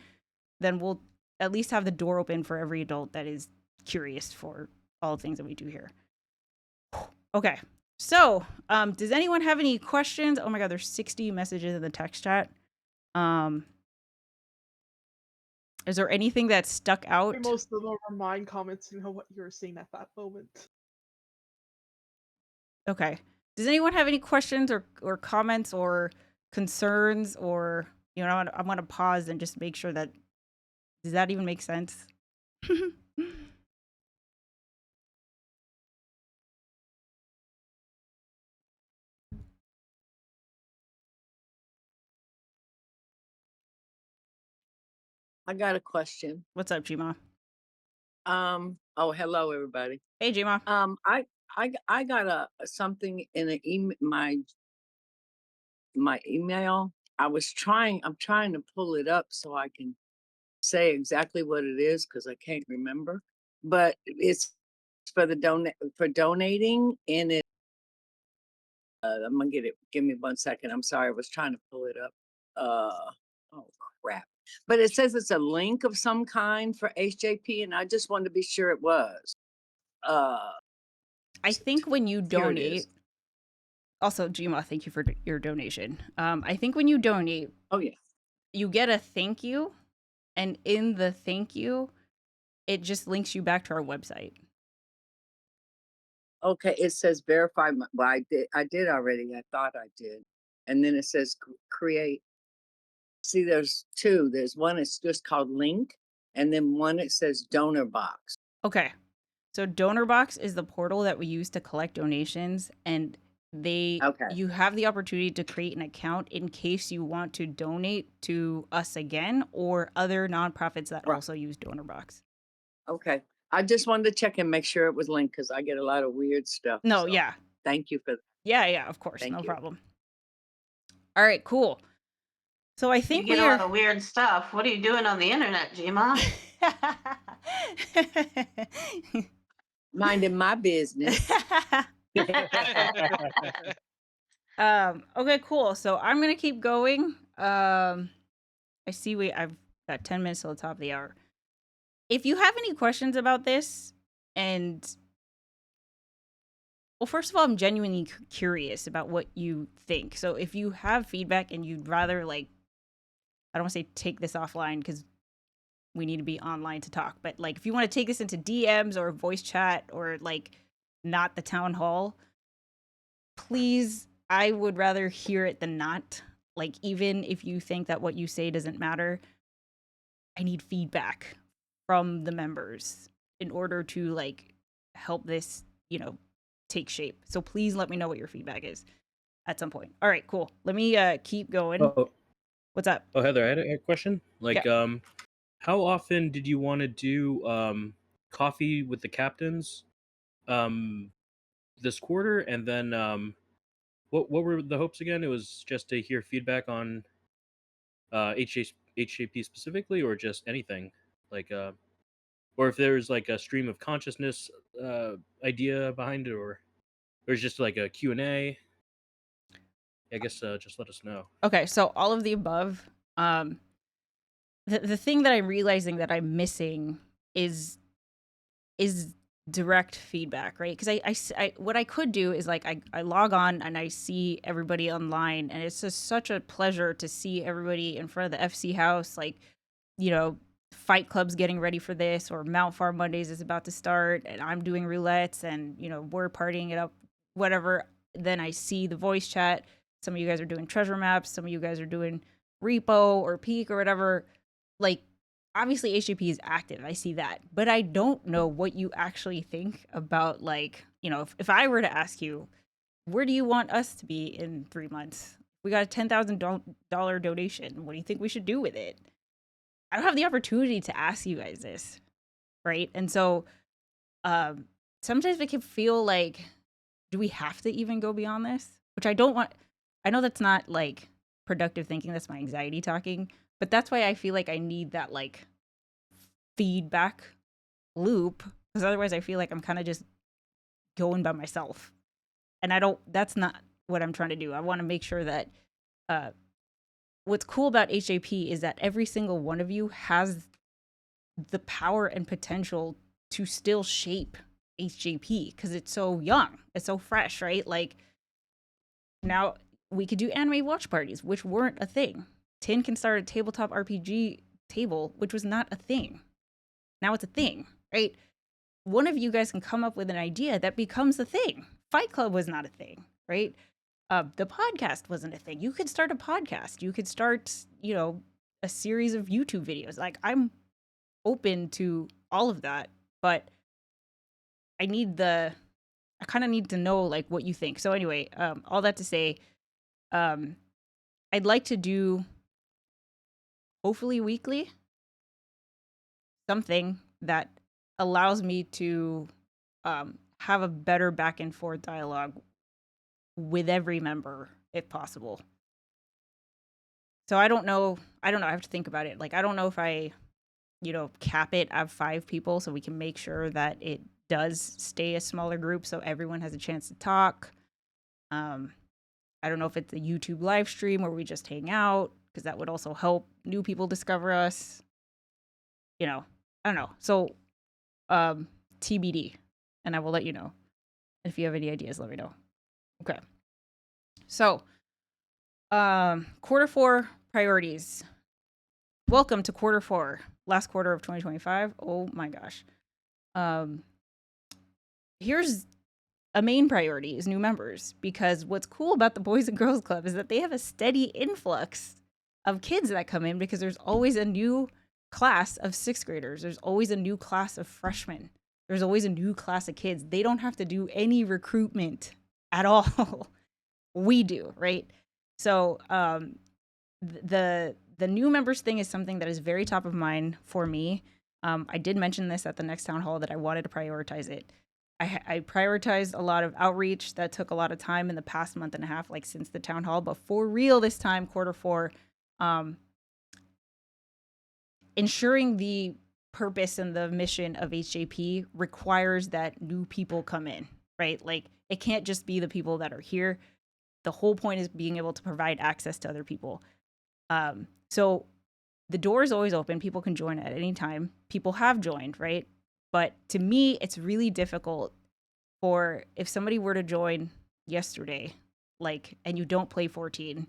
then we'll at least have the door open for every adult that is curious for all the things that we do here. Okay. So, does anyone have any questions? Oh my God, there's 60 messages in the text chat. Is there anything that stuck out? Most of them are mine comments to know what you were seeing at that moment. Okay. Does anyone have any questions or comments or concerns or, I'm going to pause and just make sure that, does that even make sense? I got a question. What's up, Gma? Oh, hello, everybody. Hey, Gma. I got something in my email. I'm trying to pull it up so I can say exactly what it is because I can't remember. But it's for donating, and it. I'm gonna get it. Give me 1 second. I'm sorry. I was trying to pull it up. Oh crap! But it says it's a link of some kind for HJP, and I just wanted to be sure it was. I think when you Here it donate, is. also, Gma, thank you for your donation. I think when you donate, Oh yeah. you get a thank you, and in the thank you, it just links you back to our website. Okay, it says verify. Well, I did already. I thought I did, and then it says create. See, there's two. There's one. It's just called link, and then one it says donor box. Okay. So DonorBox is the portal that we use to collect donations, and Okay. you have the opportunity to create an account in case you want to donate to us again or other nonprofits that Right. also use DonorBox. Okay. I just wanted to check and make sure it was linked because I get a lot of weird stuff. No, So yeah. thank you for that. Yeah, of course. Thank No you. problem. All right, cool. So I You think get we a lot are of weird stuff. What are you doing on the internet, Gma? Minding my business. Okay, cool. So I'm gonna keep going. I see I've got 10 minutes till the top of the hour. If you have any questions about this, and well, first of all, I'm genuinely curious about what you think. So if you have feedback and you'd rather, like, I don't want to say take this offline because we need to be online to talk, but like if you want to take this into DMs or voice chat or like not the town hall, please, I would rather hear it than not. Like, even if you think that what you say doesn't matter, I need feedback from the members in order to like help this, take shape. So please let me know what your feedback is at some point. All right, cool. Let me keep going. Oh, What's up? Heather, I had a question. Like, Yeah. how often did you want to do coffee with the captains this quarter? And then what were the hopes again? It was just to hear feedback on HJP specifically, or just anything, like or if there's like a stream of consciousness idea behind it, or there's just like a Q&A. I guess just let us know. Okay, so all of the above. The thing that I'm realizing that I'm missing is direct feedback, right? Because I what I could do is like I log on and I see everybody online, and it's just such a pleasure to see everybody in front of the FC house, like, Fight Club's getting ready for this, or Mount Farm Mondays is about to start, and I'm doing roulettes, and we're partying it up, whatever. Then I see the voice chat. Some of you guys are doing treasure maps. Some of you guys are doing repo or peak or whatever. Like, obviously HJP is active. I see that. But I don't know what you actually think about, like, if I were to ask you, where do you want us to be in 3 months? We got a $10,000 donation. What do you think we should do with it? I don't have the opportunity to ask you guys this, right? And so sometimes it can feel like, do we have to even go beyond this? Which I don't want. I know that's not like productive thinking. That's my anxiety talking. But that's why I feel like I need that like feedback loop, because otherwise I feel like I'm kind of just going by myself. And that's not what I'm trying to do. I want to make sure that what's cool about HJP is that every single one of you has the power and potential to still shape HJP because it's so young. It's so fresh, right? Like, now we could do anime watch parties, which weren't a thing. Tin can start a tabletop RPG table, which was not a thing. Now it's a thing, right? One of you guys can come up with an idea that becomes a thing. Fight Club was not a thing, right? The podcast wasn't a thing. You could start a podcast. You could start, a series of YouTube videos. Like, I'm open to all of that, but I kind of need to know like what you think. So anyway, all that to say, I'd like to do hopefully weekly something that allows me to have a better back and forth dialogue with every member if possible. So I don't know. I have to think about it. Like, I don't know if I, cap it at 5 people so we can make sure that it does stay a smaller group so everyone has a chance to talk. I don't know if it's a YouTube live stream where we just hang out, because that would also help new people discover us. I don't know. So TBD, and I will let you know. If you have any ideas, let me know. Okay. So quarter 4 priorities. Welcome to quarter 4, last quarter of 2025. Oh my gosh. Here's a main priority is new members, because what's cool about the Boys and Girls Club is that they have a steady influx of kids that come in, because there's always a new class of 6th graders. There's always a new class of freshmen. There's always a new class of kids. They don't have to do any recruitment at all. We do, right? So the new members thing is something that is very top of mind for me. I did mention this at the next town hall that I wanted to prioritize it. I prioritized a lot of outreach that took a lot of time in the past month and a half, like since the town hall, but for real this time, Q4, ensuring the purpose and the mission of HJP requires that new people come in, right? Like it can't just be the people that are here. The whole point is being able to provide access to other people. So the door is always open. People can join at any time. People have joined, right? But to me, it's really difficult for if somebody were to join yesterday, like, and you don't play 14,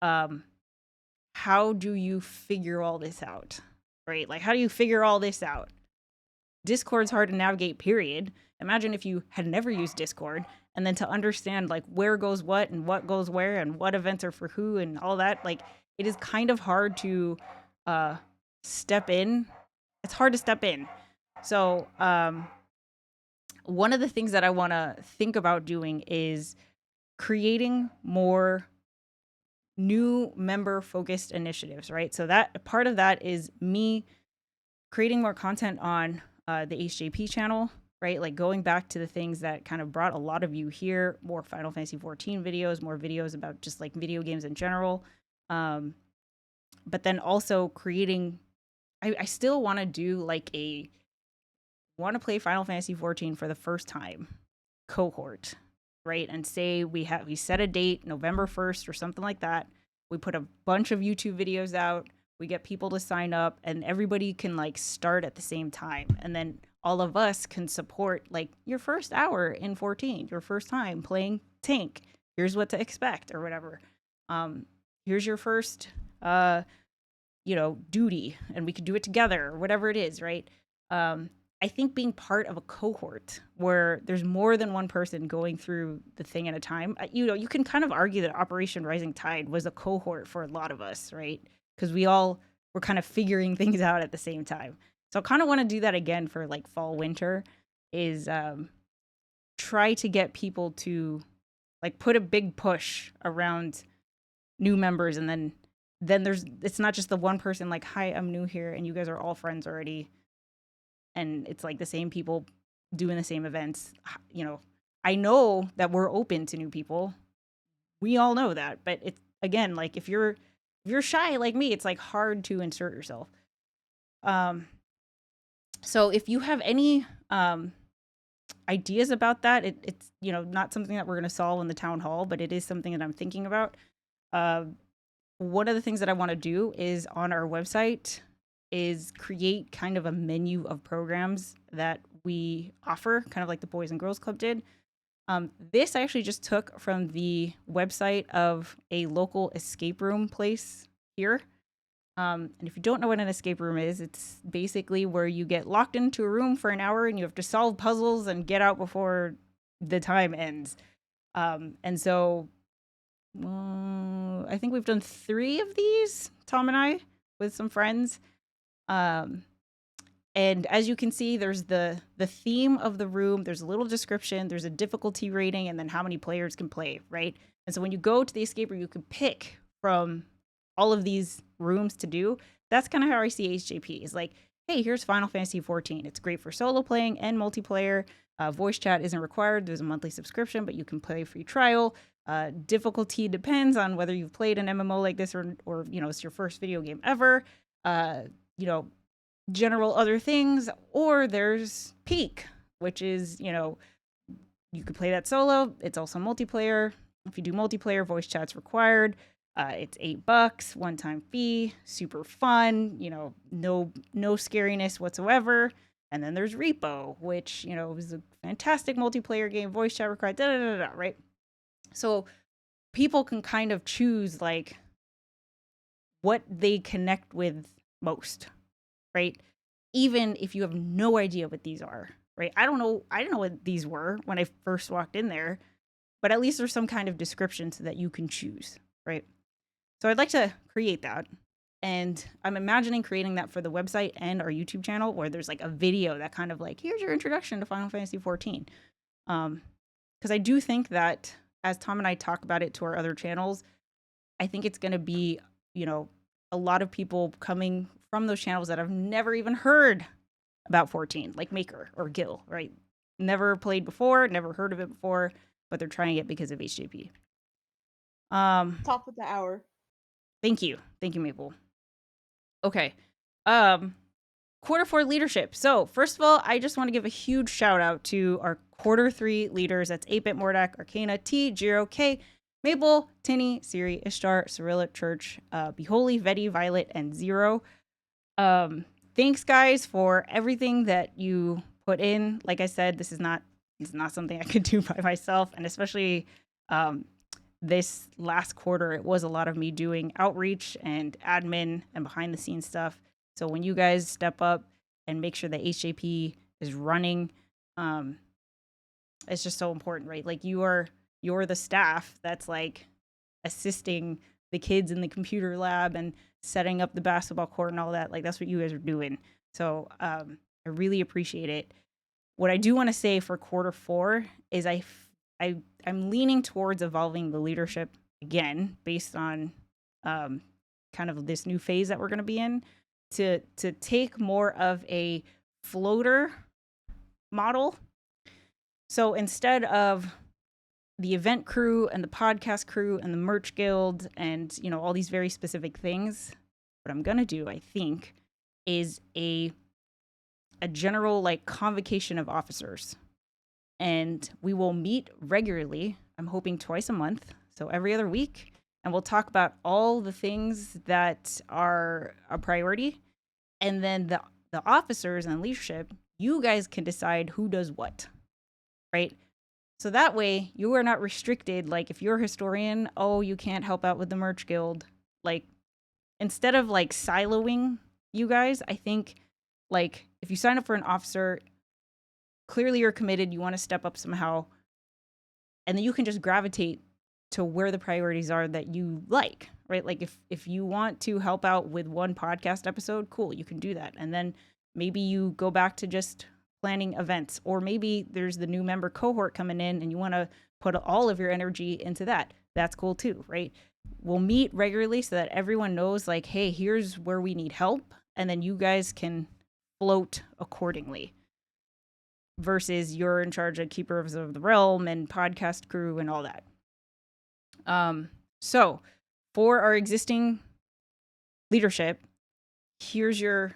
how do you figure all this out, right? Like, how do you figure all this out? Discord's hard to navigate, period. Imagine if you had never used Discord and then to understand like where goes what and what goes where and what events are for who and all that. Like, it is kind of hard to step in. It's hard to step in. So one of the things that I want to think about doing is creating more new member focused initiatives, right? So that part of that is me creating more content on the HJP channel, right? Like going back to the things that kind of brought a lot of you here, more Final Fantasy 14 videos, more videos about just like video games in general. But then also creating, I still want to do like want to play Final Fantasy 14 for the first time cohort, right? And say we set a date, November 1st or something like that. We put a bunch of YouTube videos out. We get people to sign up and everybody can like start at the same time. And then all of us can support like your first hour in 14, your first time playing tank. Here's what to expect or whatever. Here's your first, duty, and we could do it together or whatever it is, right? I think being part of a cohort where there's more than one person going through the thing at a time, you can kind of argue that Operation Rising Tide was a cohort for a lot of us, right? Because we all were kind of figuring things out at the same time. So I kind of want to do that again for like fall, winter, is try to get people to like put a big push around new members. And then it's not just the one person like, hi, I'm new here and you guys are all friends already. And it's like the same people doing the same events. I know that we're open to new people. We all know that, but it's again, like if you're shy like me, it's like hard to insert yourself. So if you have any ideas about that, it's not something that we're going to solve in the town hall, but it is something that I'm thinking about. One of the things that I want to do is on our website is create kind of a menu of programs that we offer, kind of like the Boys and Girls Club did. This I actually just took from the website of a local escape room place here. And if you don't know what an escape room is, it's basically where you get locked into a room for an hour and you have to solve puzzles and get out before the time ends. And so I think we've done 3 of these, Tom and I, with some friends. And as you can see, there's the theme of the room. There's a little description. There's a difficulty rating, and then how many players can play, right? And so when you go to the escape room, you can pick from all of these rooms to do. That's kind of how I see HJP. Is like, hey, here's Final Fantasy 14. It's great for solo playing and multiplayer. Voice chat isn't required. There's a monthly subscription, but you can play free trial. Difficulty depends on whether you've played an MMO like this or it's your first video game ever. General other things, or there's peak, which is, you could play that solo. It's also multiplayer. If you do multiplayer, voice chat's required. It's $8, one-time fee, super fun, no scariness whatsoever. And then there's Repo, which, is a fantastic multiplayer game, voice chat required, right? So people can kind of choose like what they connect with most, right? Even if you have no idea what these are, right? I didn't know what these were when I first walked in there, but at least there's some kind of description so that you can choose, right? So I'd like to create that. And I'm imagining creating that for the website and our YouTube channel, where there's like a video that kind of like, here's your introduction to Final Fantasy XIV. Because I do think that as Tom and I talk about it to our other channels, I think it's going to be, you know, a lot of people coming from those channels that have never even heard about 14, like Maker or Gil, right? Never played before, never heard of it before, but they're trying it because of HJP. Top of the hour. Thank you, Maple. Okay, quarter 4 leadership. So first of all, I just want to give a huge shout out to our quarter 3 leaders. That's 8-Bit Mordak, Arcana, T, Jiro, K, Maple, Tinny, Siri, Ishtar, Cyrilla, Church, Beholy, Veti, Violet, and Zero. Thanks guys for everything that you put in. Like I said, this is not something I could do by myself, and especially this last quarter, it was a lot of me doing outreach and admin and behind the scenes stuff. So when you guys step up and make sure that HJP is running, it's just so important, right? Like you're the staff that's like assisting the kids in the computer lab and setting up the basketball court and all that. Like that's what you guys are doing. So I really appreciate it. What I do want to say for quarter 4 is I'm leaning towards evolving the leadership again based on kind of this new phase that we're going to be in, to take more of a floater model. So instead of the event crew and the podcast crew and the merch guild and, you know, all these very specific things, what I'm going to do, I think, is a general like convocation of officers. And we will meet regularly. I'm hoping twice a month, so every other week. And we'll talk about all the things that are a priority. And then the officers and leadership, you guys can decide who does what, right? So that way you are not restricted. Like if you're a historian, oh, you can't help out with the merch guild. Like instead of like siloing you guys, I think like if you sign up for an officer, clearly you're committed, you want to step up somehow, and then you can just gravitate to where the priorities are that you like, right? Like if you want to help out with one podcast episode, cool, you can do that. And then maybe you go back to just planning events, or maybe there's the new member cohort coming in and you want to put all of your energy into that. That's cool too, right? We'll meet regularly so that everyone knows like, hey, here's where we need help, and then you guys can float accordingly. Versus you're in charge of Keepers of the Realm and podcast crew and all that. So for our existing leadership, here's your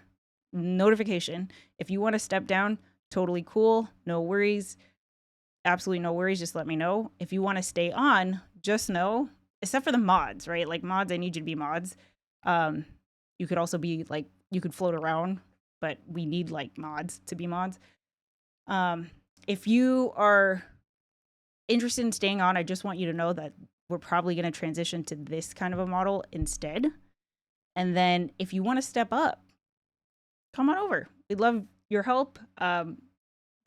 notification. If you want to step down, totally cool. No worries. Absolutely no worries. Just let me know. If you want to stay on, just know, except for the mods, right? Like mods, I need you to be mods. You could also be like, you could float around, but we need like mods to be mods. If you are interested in staying on, I just want you to know that we're probably going to transition to this kind of a model instead. And then if you want to step up, come on over. We'd love your help. The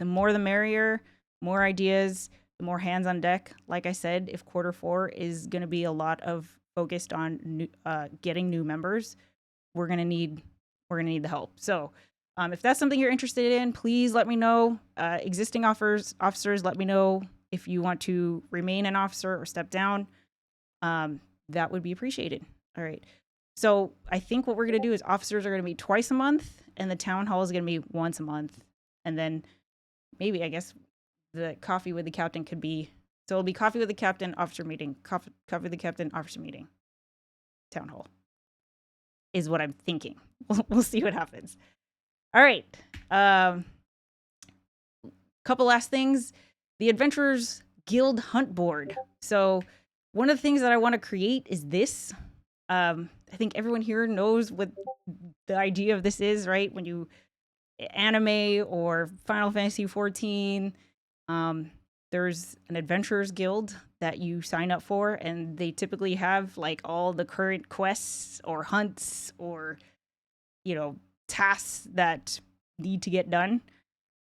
more the merrier, more ideas, the more hands on deck. Like I said, if quarter 4 is going to be a lot of focused on getting new members, we're going to need the help. So if that's something you're interested in, please let me know. Existing officers, let me know if you want to remain an officer or step down. That would be appreciated. All right. So I think what we're going to do is officers are going to meet twice a month, and the town hall is going to be once a month. And then maybe, I guess, the coffee with the captain could be, so it'll be coffee with the captain, officer meeting, coffee with the captain, officer meeting, town hall is what I'm thinking. We'll see what happens. All right. Couple last things. The Adventurers Guild Hunt Board. So one of the things that I want to create is this. I think everyone here knows what the idea of this is, right? When you anime or Final Fantasy XIV, there's an Adventurers Guild that you sign up for, and they typically have like all the current quests or hunts or, you know, tasks that need to get done.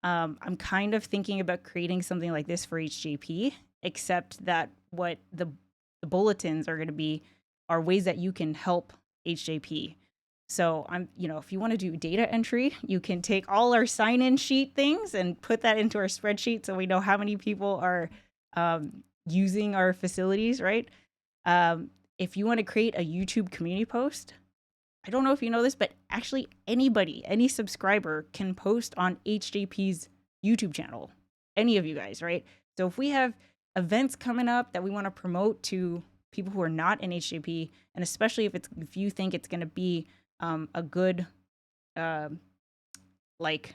I'm kind of thinking about creating something like this for HJP, except that what the bulletins are going to be are ways that you can help HJP. So if you want to do data entry, you can take all our sign-in sheet things and put that into our spreadsheet so we know how many people are using our facilities, right? If you want to create a YouTube community post, I don't know if you know this, but actually any subscriber can post on HJP's YouTube channel. Any of you guys, right? So if we have events coming up that we want to promote to people who are not in HJP, and especially if you think it's going to be a good like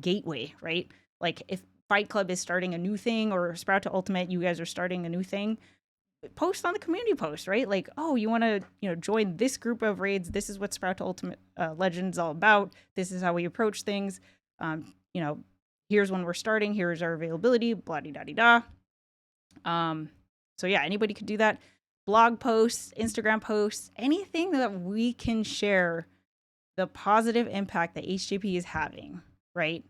gateway, right? Like if Fight Club is starting a new thing or Sprout to Ultimate, you guys are starting a new thing, post on the community post, right? Like, oh, you want to join this group of raids. This is what Sprout to Ultimate Legends all about. This is how we approach things. Here's when we're starting. Here's our availability. Blah de da de da. So yeah, anybody could do that. Blog posts, Instagram posts, anything that we can share the positive impact that HJP is having, right,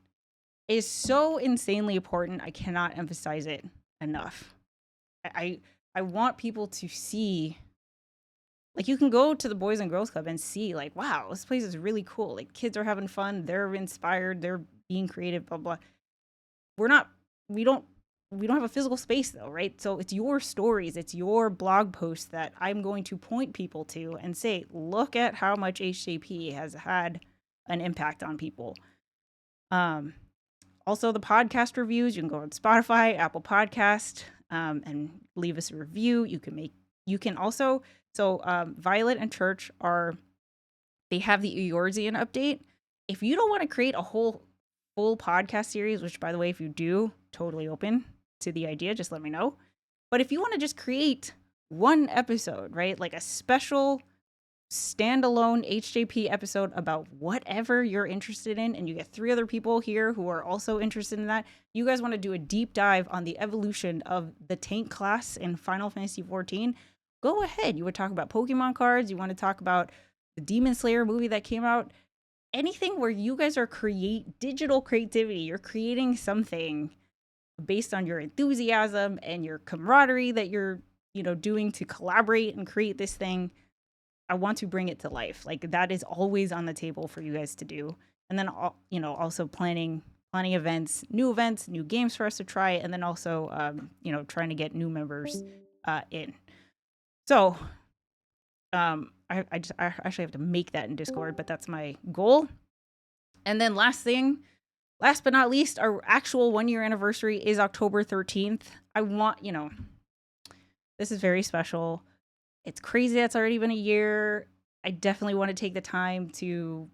is so insanely important. I cannot emphasize it enough. I want people to see, like, you can go to the Boys and Girls Club and see, like, wow, this place is really cool. Like, kids are having fun. They're inspired. They're being creative, blah, blah. We don't have a physical space though, right? So it's your stories, it's your blog posts that I'm going to point people to and say, look at how much HJP has had an impact on people. Also the podcast reviews, you can go on Spotify, Apple Podcast, and leave us a review. You can also, Violet and Church they have the Eorzean update. If you don't want to create a whole full podcast series, which by the way, if you do, totally open to the idea, just let me know. But if you want to just create one episode, right, like a special standalone HJP episode about whatever you're interested in, and you get 3 other people here who are also interested in that, you guys want to do a deep dive on the evolution of the tank class in Final Fantasy XIV, go ahead. You would talk about Pokemon cards, you want to talk about the Demon Slayer movie that came out, anything where you guys are digital creativity, you're creating something based on your enthusiasm and your camaraderie that you're, doing to collaborate and create this thing. I want to bring it to life. Like, that is always on the table for you guys to do. And then, also planning events, new games for us to try. And then also, trying to get new members in. So, I actually have to make that in Discord, but that's my goal. And then last but not least, our actual 1-year anniversary is October 13th. I want, this is very special. It's crazy that's already been a year. I definitely want to take the time to,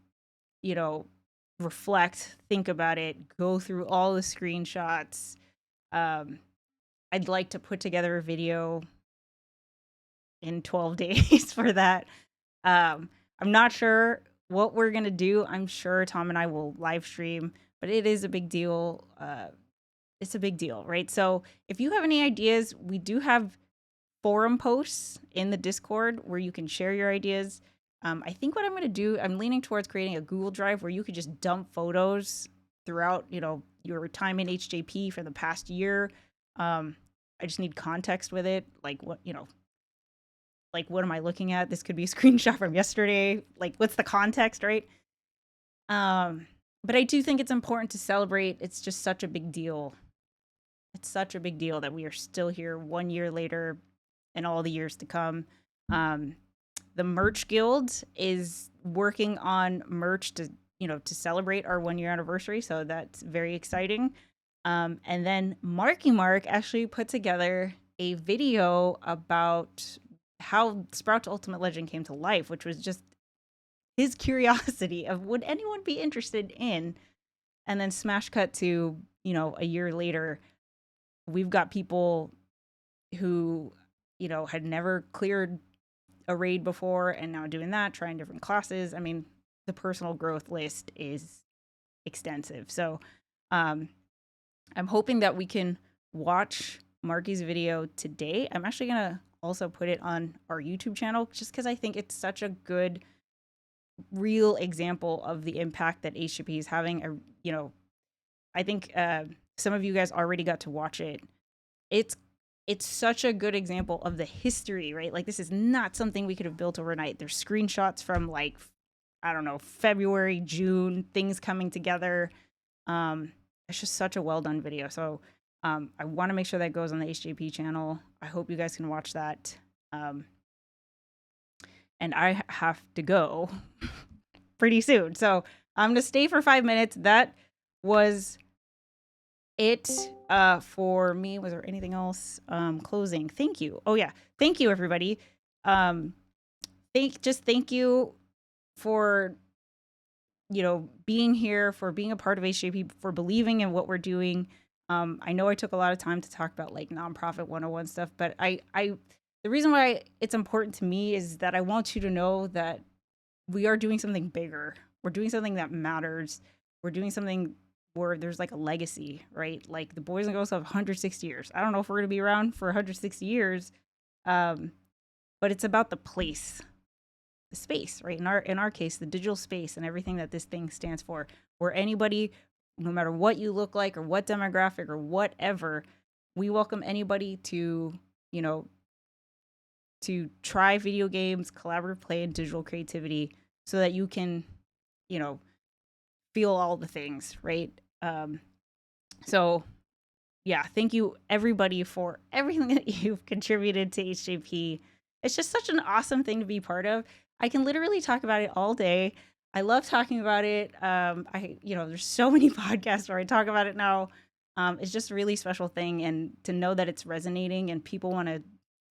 reflect, think about it, go through all the screenshots. I'd like to put together a video in 12 days for that. I'm not sure what we're going to do. I'm sure Tom and I will live stream, but it is a big deal. It's a big deal, right? So if you have any ideas, we do have forum posts in the Discord where you can share your ideas. I think what I'm going to do, I'm leaning towards creating a Google Drive where you could just dump photos throughout, your time in HJP for the past year. I just need context with it. Like what am I looking at? This could be a screenshot from yesterday. Like, what's the context, right? But I do think it's important to celebrate. It's just such a big deal. It's such a big deal that we are still here 1 year later and all the years to come. The Merch Guild is working on merch to celebrate our 1 year anniversary. So that's very exciting. And then Marky Mark actually put together a video about how Sprout to Ultimate Legend came to life, which was just his curiosity of would anyone be interested in, and then smash cut to, a year later, we've got people who, had never cleared a raid before and now doing that, trying different classes. I mean, the personal growth list is extensive. So I'm hoping that we can watch Marky's video today. I'm actually going to also put it on our YouTube channel just because I think it's such a good, real example of the impact that HJP is having. I think some of you guys already got to watch it. It's such a good example of the history, right? Like, this is not something we could have built overnight. There's screenshots from like I don't know, February, June, things coming together. It's just such a well done video. So I want to make sure that goes on the HJP channel. I hope you guys can watch that. And I have to go pretty soon. So I'm going to stay for 5 minutes. That was it for me. Was there anything else? Closing. Thank you. Oh yeah. Thank you, everybody. Thank you for, you know, being here, for being a part of HJP, for believing in what we're doing. I know I took a lot of time to talk about like nonprofit 101 stuff, but the reason why it's important to me is that I want you to know that we are doing something bigger. We're doing something that matters. We're doing something where there's like a legacy, right? Like the Boys and Girls have 160 years. I don't know if we're going to be around for 160 years, but it's about the place, the space, right? In our case, the digital space and everything that this thing stands for, where anybody, no matter what you look like or what demographic or whatever, we welcome anybody to, you know, to try video games, collaborative play, and digital creativity so that you can, you know, feel all the things, right? So yeah, thank you everybody for everything that you've contributed to HJP. It's just such an awesome thing to be part of. I can literally talk about it all day. I love talking about it. There's so many podcasts where I talk about it now. It's just a really special thing, and to know that it's resonating and people want to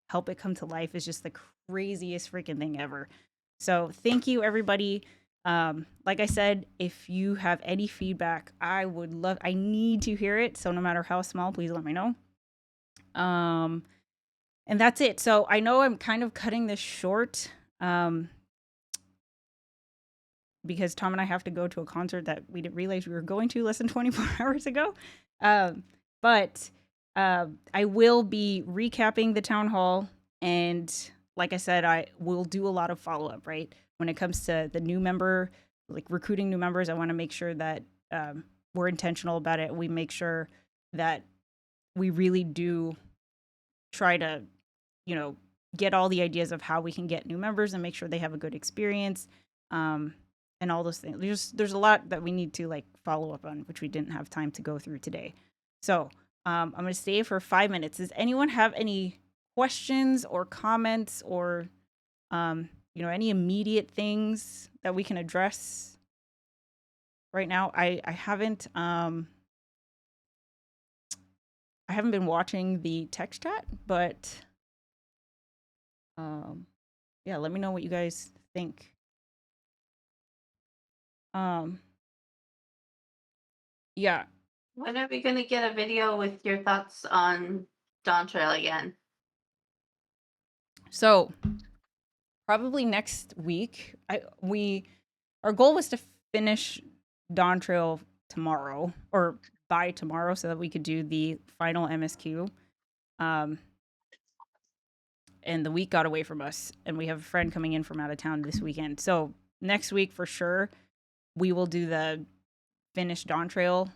help it come to life is just the craziest freaking thing ever. So thank you, everybody. Like I said, if you have any feedback, I need to hear it. So no matter how small, please let me know. And that's it. So I know I'm kind of cutting this short, because Tom and I have to go to a concert that we didn't realize we were going to less than 24 hours ago. But I will be recapping the town hall. And like I said, I will do a lot of follow-up, right? When it comes to the new member, like recruiting new members, I want to make sure that we're intentional about it. We make sure that we really do try to, you know, get all the ideas of how we can get new members and make sure they have a good experience. And all those things. There's a lot that we need to like follow up on, which we didn't have time to go through today. So I'm going to stay for 5 minutes. Does anyone have any questions or comments or, any immediate things that we can address right now? I haven't been watching the text chat, but yeah, let me know what you guys think. Yeah. When are we gonna get a video with your thoughts on Dawn Trail again? So probably next week. Our goal was to finish Dawn Trail tomorrow or by tomorrow so that we could do the final MSQ. And the week got away from us, and we have a friend coming in from out of town this weekend. So next week for sure, we will do the finished Dawn Trail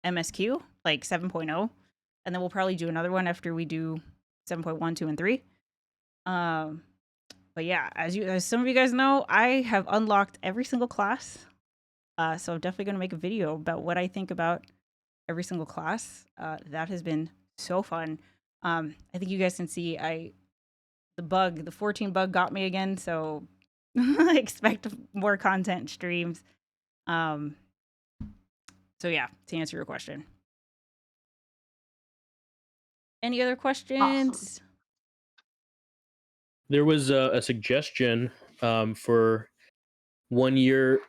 MSQ, like 7.0, and then we'll probably do another one after we do 7.1, 2, and 3. But yeah, as some of you guys know, I have unlocked every single class. So I'm definitely going to make a video about what I think about every single class. That has been so fun. I think you guys can see the 14 bug got me again, so expect more content streams. So yeah, to answer your question. Any other questions? Awesome. There was a suggestion for 1 year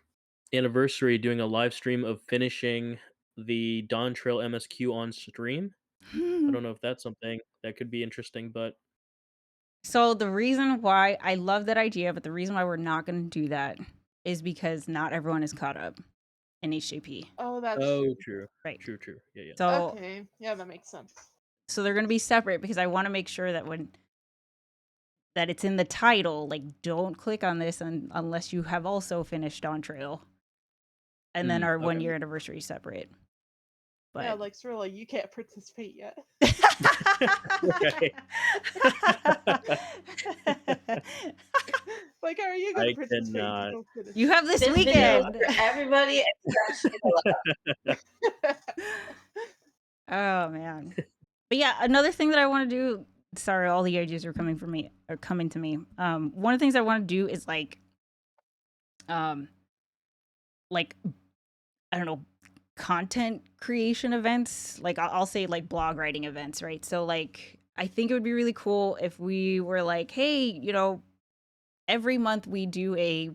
anniversary doing a live stream of finishing the Dawn Trail MSQ on stream. I don't know if that's something that could be interesting, but So the reason why I love that idea, but the reason why we're not going to do that is because not everyone is caught up in HJP. Oh, that's true. Right. True. Yeah. So okay. Yeah, that makes sense. so they're going to be separate because I want to make sure that that it's in the title, like don't click on this unless you have also finished on Trail. And then our okay. 1 year anniversary separate. But Yeah, like sort of like you can't participate yet. Okay. Like, are you I like, Princess then Paige, don't finish. You have this This video is weekend. for everybody, especially the Oh man. But yeah, another thing that I want to do. Sorry, all the ideas are coming from me are coming to me. One of the things I want to do is like I don't know, content creation events. Like I'll say like blog writing events, right? So like I think it would be really cool if we were like, hey, you know, every month we do a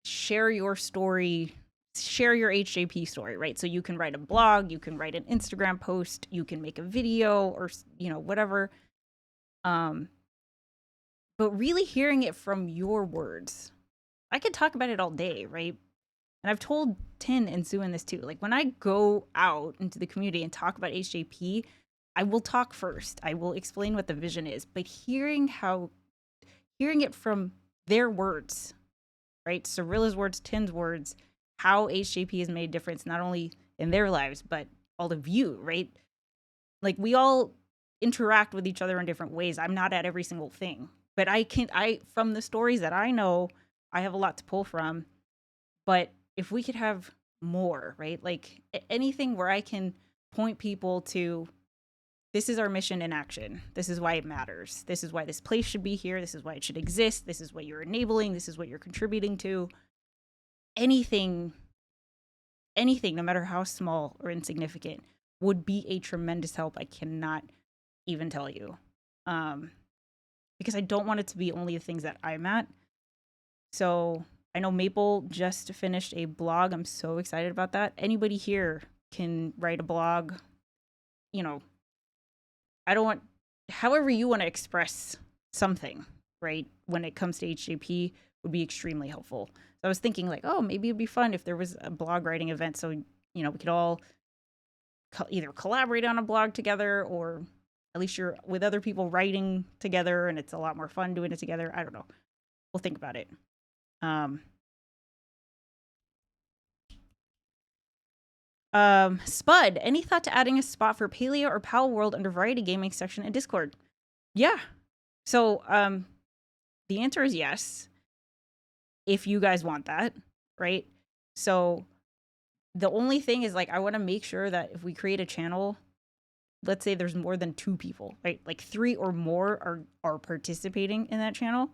share your story, share your HJP story, right? So you can write a blog, you can write an Instagram post, you can make a video or, you know, whatever. But really hearing it from your words. I could talk about it all day, right? And I've told Tin and Sue in this too. Like when I go out into the community and talk about HJP, I will talk first. I will explain what the vision is, but hearing it from their words, right? Cirilla's words, Tin's words, how HJP has made a difference not only in their lives, but all of you, right? Like we all interact with each other in different ways. I'm not at every single thing, but I from the stories that I know, I have a lot to pull from. But if we could have more, right? Like anything where I can point people to this is our mission in action. This is why it matters. This is why this place should be here. This is why it should exist. This is what you're enabling. This is what you're contributing to. Anything, no matter how small or insignificant, would be a tremendous help. I cannot even tell you. Because I don't want it to be only the things that I'm at. So I know Maple just finished a blog. I'm so excited about that. Anybody here can write a blog. You know, I don't want, however you want to express something, right? When it comes to HJP would be extremely helpful. So I was thinking like, oh, maybe it'd be fun if there was a blog writing event. So, you know, we could all either collaborate on a blog together or at least you're with other people writing together and it's a lot more fun doing it together. I don't know. We'll think about it. Spud, any thought to adding a spot for Paleo or Pal World under Variety Gaming section in Discord? Yeah. So, the answer is yes. If you guys want that, right? So, the only thing is like I want to make sure that if we create a channel, let's say there's more than 2 people, right? Like 3 or more are participating in that channel.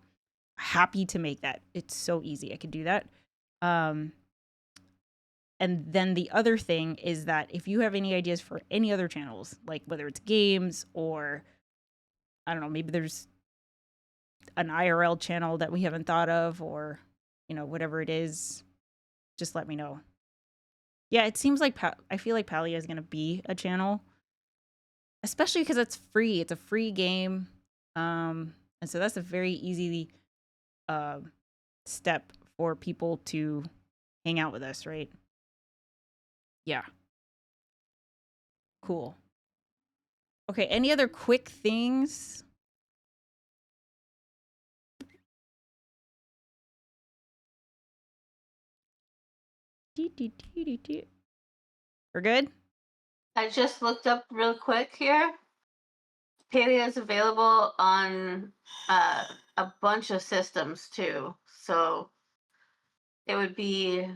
Happy to make that. It's so easy. I could do that. And then the other thing is that if you have any ideas for any other channels, like whether it's games or I don't know, maybe there's an IRL channel that we haven't thought of or, you know, whatever it is, just let me know. Yeah, it seems like I feel like Palia is going to be a channel, especially because it's free. It's a free game. And so that's a very easy step for people to hang out with us, right? Yeah. Cool. Okay, any other quick things? We're good? I just looked up real quick here. Paleo is available on a bunch of systems too. So it would be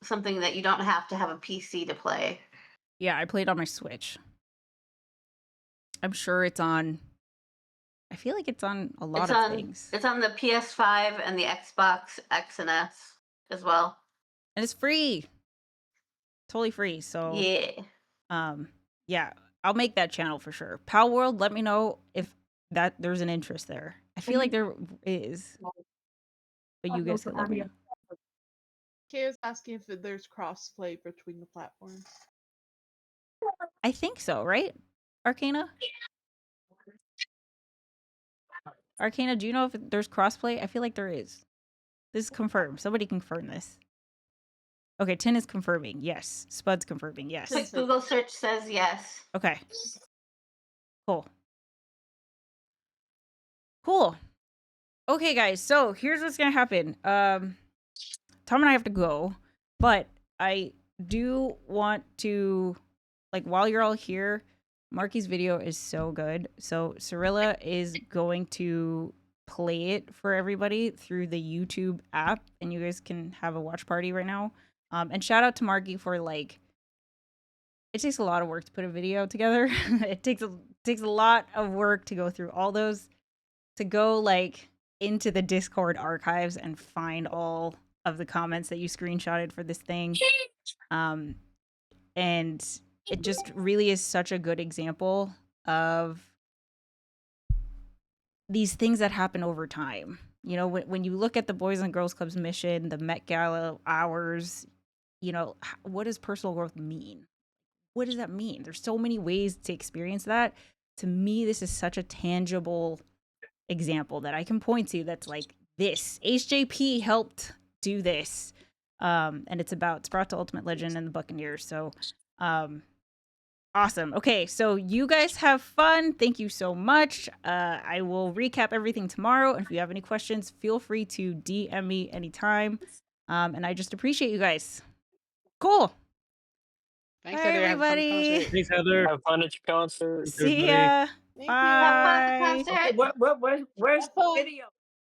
something that you don't have to have a PC to play. Yeah, I played on my Switch. I'm sure it's on. I feel like it's on a lot of things. It's on the PS5 and the Xbox X and S as well. And it's free. Totally free. So yeah, I'll make that channel for sure. Pal World, let me know if there's an interest there. I feel like there is. But you guys can let me know. Kay is asking if there's crossplay between the platforms. I think so, right? Arcana? Arcana, do you know if there's crossplay? I feel like there is. This is confirmed. Somebody confirm this. Okay, Tin is confirming. Yes. Spud's confirming. Yes. Quick Google search says yes. Okay. Cool. Cool. Okay, guys. So here's what's gonna happen. Tom and I have to go, but I do want to, like, while you're all here, Marky's video is so good. So Cirilla is going to play it for everybody through the YouTube app, and you guys can have a watch party right now. And shout out to Marky for like, it takes a lot of work to put a video together. It takes a lot of work to go through all those, to go like into the Discord archives and find all of the comments that you screenshotted for this thing. And it just really is such a good example of these things that happen over time. You know, when you look at the Boys and Girls Club's mission, the Met Gala hours, you know, what does personal growth mean? What does that mean? There's so many ways to experience that. To me, this is such a tangible example that I can point to that's like, this HJP helped do this. And it's brought to Ultimate Legend and the Buccaneers. So awesome. Okay, so you guys have fun. Thank you so much. I will recap everything tomorrow. And if you have any questions, feel free to DM me anytime. And I just appreciate you guys. Cool. Thanks, Bye, Heather. Have a fun everybody. concert. Thanks, Heather. Have fun at your concert. See Everybody. ya. Thank you. Have fun at the Bye. concert. Okay, where's Have the fun. video?